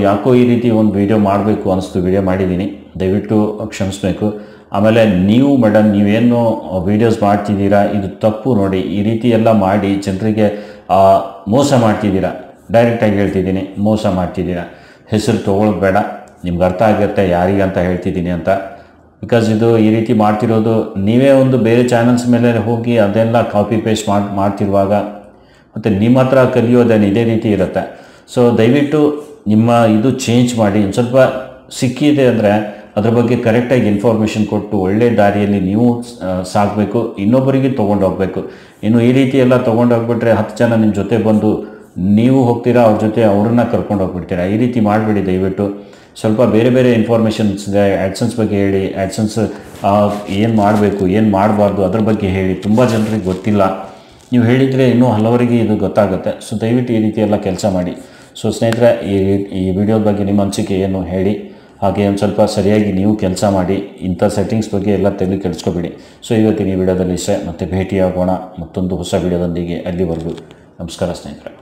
Speaker 1: ಯಾಕೋ ಈ ರೀತಿ ಒಂದು ವೀಡಿಯೋ ಮಾಡಬೇಕು ಅನ್ನಿಸ್ತು, ವೀಡಿಯೋ ಮಾಡಿದ್ದೀನಿ, ದಯವಿಟ್ಟು ಕ್ಷಮಿಸಬೇಕು. ಆಮೇಲೆ ನೀವು ಮೇಡಮ್, ನೀವೇನು ವೀಡಿಯೋಸ್ ಮಾಡ್ತಿದ್ದೀರಾ, ಇದು ತಪ್ಪು ನೋಡಿ. ಈ ರೀತಿ ಎಲ್ಲ ಮಾಡಿ ಜನರಿಗೆ ಮೋಸ ಮಾಡ್ತಿದ್ದೀರಾ. ಡೈರೆಕ್ಟಾಗಿ ಹೇಳ್ತಿದ್ದೀನಿ, ಮೋಸ ಮಾಡ್ತಿದ್ದೀರಾ. ಹೆಸರು ತೊಗೊಳ್ಳೋದು ಬೇಡ, ನಿಮ್ಗೆ ಅರ್ಥ ಆಗುತ್ತೆ ಯಾರಿಗೆ ಅಂತ ಹೇಳ್ತಿದ್ದೀನಿ ಅಂತ. ಬಿಕಾಸ್ ಇದು ಈ ರೀತಿ ಮಾಡ್ತಿರೋದು ನೀವೇ ಒಂದು ಬೇರೆ ಚಾನಲ್ಸ್ ಮೇಲೆ ಹೋಗಿ ಅದೆಲ್ಲ ಕಾಪಿ ಪೇಸ್ಟ್ ಮಾಡ್ತಿರುವಾಗ ಮತ್ತು ನಿಮ್ಮ ಹತ್ರ ಕಲಿಯೋದೇನು ಇದೇ ರೀತಿ ಇರುತ್ತೆ. ಸೊ ದಯವಿಟ್ಟು ನಿಮ್ಮ ಇದು ಚೇಂಜ್ ಮಾಡಿ. ಒಂದು ಸ್ವಲ್ಪ ಸಿಕ್ಕಿದೆ ಅಂದರೆ ಅದ್ರ ಬಗ್ಗೆ ಕರೆಕ್ಟಾಗಿ ಇನ್ಫಾರ್ಮೇಷನ್ ಕೊಟ್ಟು ಒಳ್ಳೆ ದಾರಿಯಲ್ಲಿ ನೀವು ಸಾಗಬೇಕು, ಇನ್ನೊಬ್ಬರಿಗೆ ತೊಗೊಂಡು ಹೋಗಬೇಕು. ಇನ್ನು ಈ ರೀತಿ ಎಲ್ಲ ತೊಗೊಂಡು ಹೋಗ್ಬಿಟ್ರೆ 10 ಜನ ನಿಮ್ಮ ಜೊತೆ ಬಂದು ನೀವು ಹೋಗ್ತೀರಾ, ಅವ್ರ ಜೊತೆ ಅವ್ರನ್ನ ಕರ್ಕೊಂಡು ಹೋಗ್ಬಿಡ್ತೀರಾ. ಈ ರೀತಿ ಮಾಡಬೇಡಿ ದಯವಿಟ್ಟು. ಸ್ವಲ್ಪ ಬೇರೆ ಬೇರೆ ಇನ್ಫಾರ್ಮೇಷನ್ಸ್ ಇದೆ. ಆ್ಯಡ್ಸೆನ್ಸ್ ಬಗ್ಗೆ ಹೇಳಿ, ಆ್ಯಡ್ಸೆನ್ಸ್ ಏನು ಮಾಡಬೇಕು, ಏನು ಮಾಡಬಾರ್ದು ಅದ್ರ ಬಗ್ಗೆ ಹೇಳಿ. ತುಂಬ ಜನರಿಗೆ ಗೊತ್ತಿಲ್ಲ, ನೀವು ಹೇಳಿದರೆ ಇನ್ನೂ ಹಲವರಿಗೆ ಇದು ಗೊತ್ತಾಗುತ್ತೆ. ಸೊ ದಯವಿಟ್ಟು ಈ ರೀತಿ ಎಲ್ಲ ಕೆಲಸ ಮಾಡಿ. ಸೊ ಸ್ನೇಹಿತರೆ, ಈ ವಿಡಿಯೋದ ಬಗ್ಗೆ ನಿಮ್ಮ ಅನಿಸಿಕೆ ಏನು ಹೇಳಿ. ಹಾಗೆ ಒಂದು ಸ್ವಲ್ಪ ಸರಿಯಾಗಿ ನೀವು ಕೆಲಸ ಮಾಡಿ. ಇಂಥ ಸೆಟ್ಟಿಂಗ್ಸ್ ಬಗ್ಗೆ ಎಲ್ಲ ತಲೆ ಕೆಡಿಸ್ಕೊಬೇಡಿ. ಸೊ ಇವತ್ತಿನ ಈ ವಿಡಿಯೋದಲ್ಲಿ ಮತ್ತೆ ಭೇಟಿಯಾಗೋಣ ಮತ್ತೊಂದು ಹೊಸ ವಿಡಿಯೋದೊಂದಿಗೆ. ಅಲ್ಲಿವರೆಗೂ ನಮಸ್ಕಾರ ಸ್ನೇಹಿತರೆ.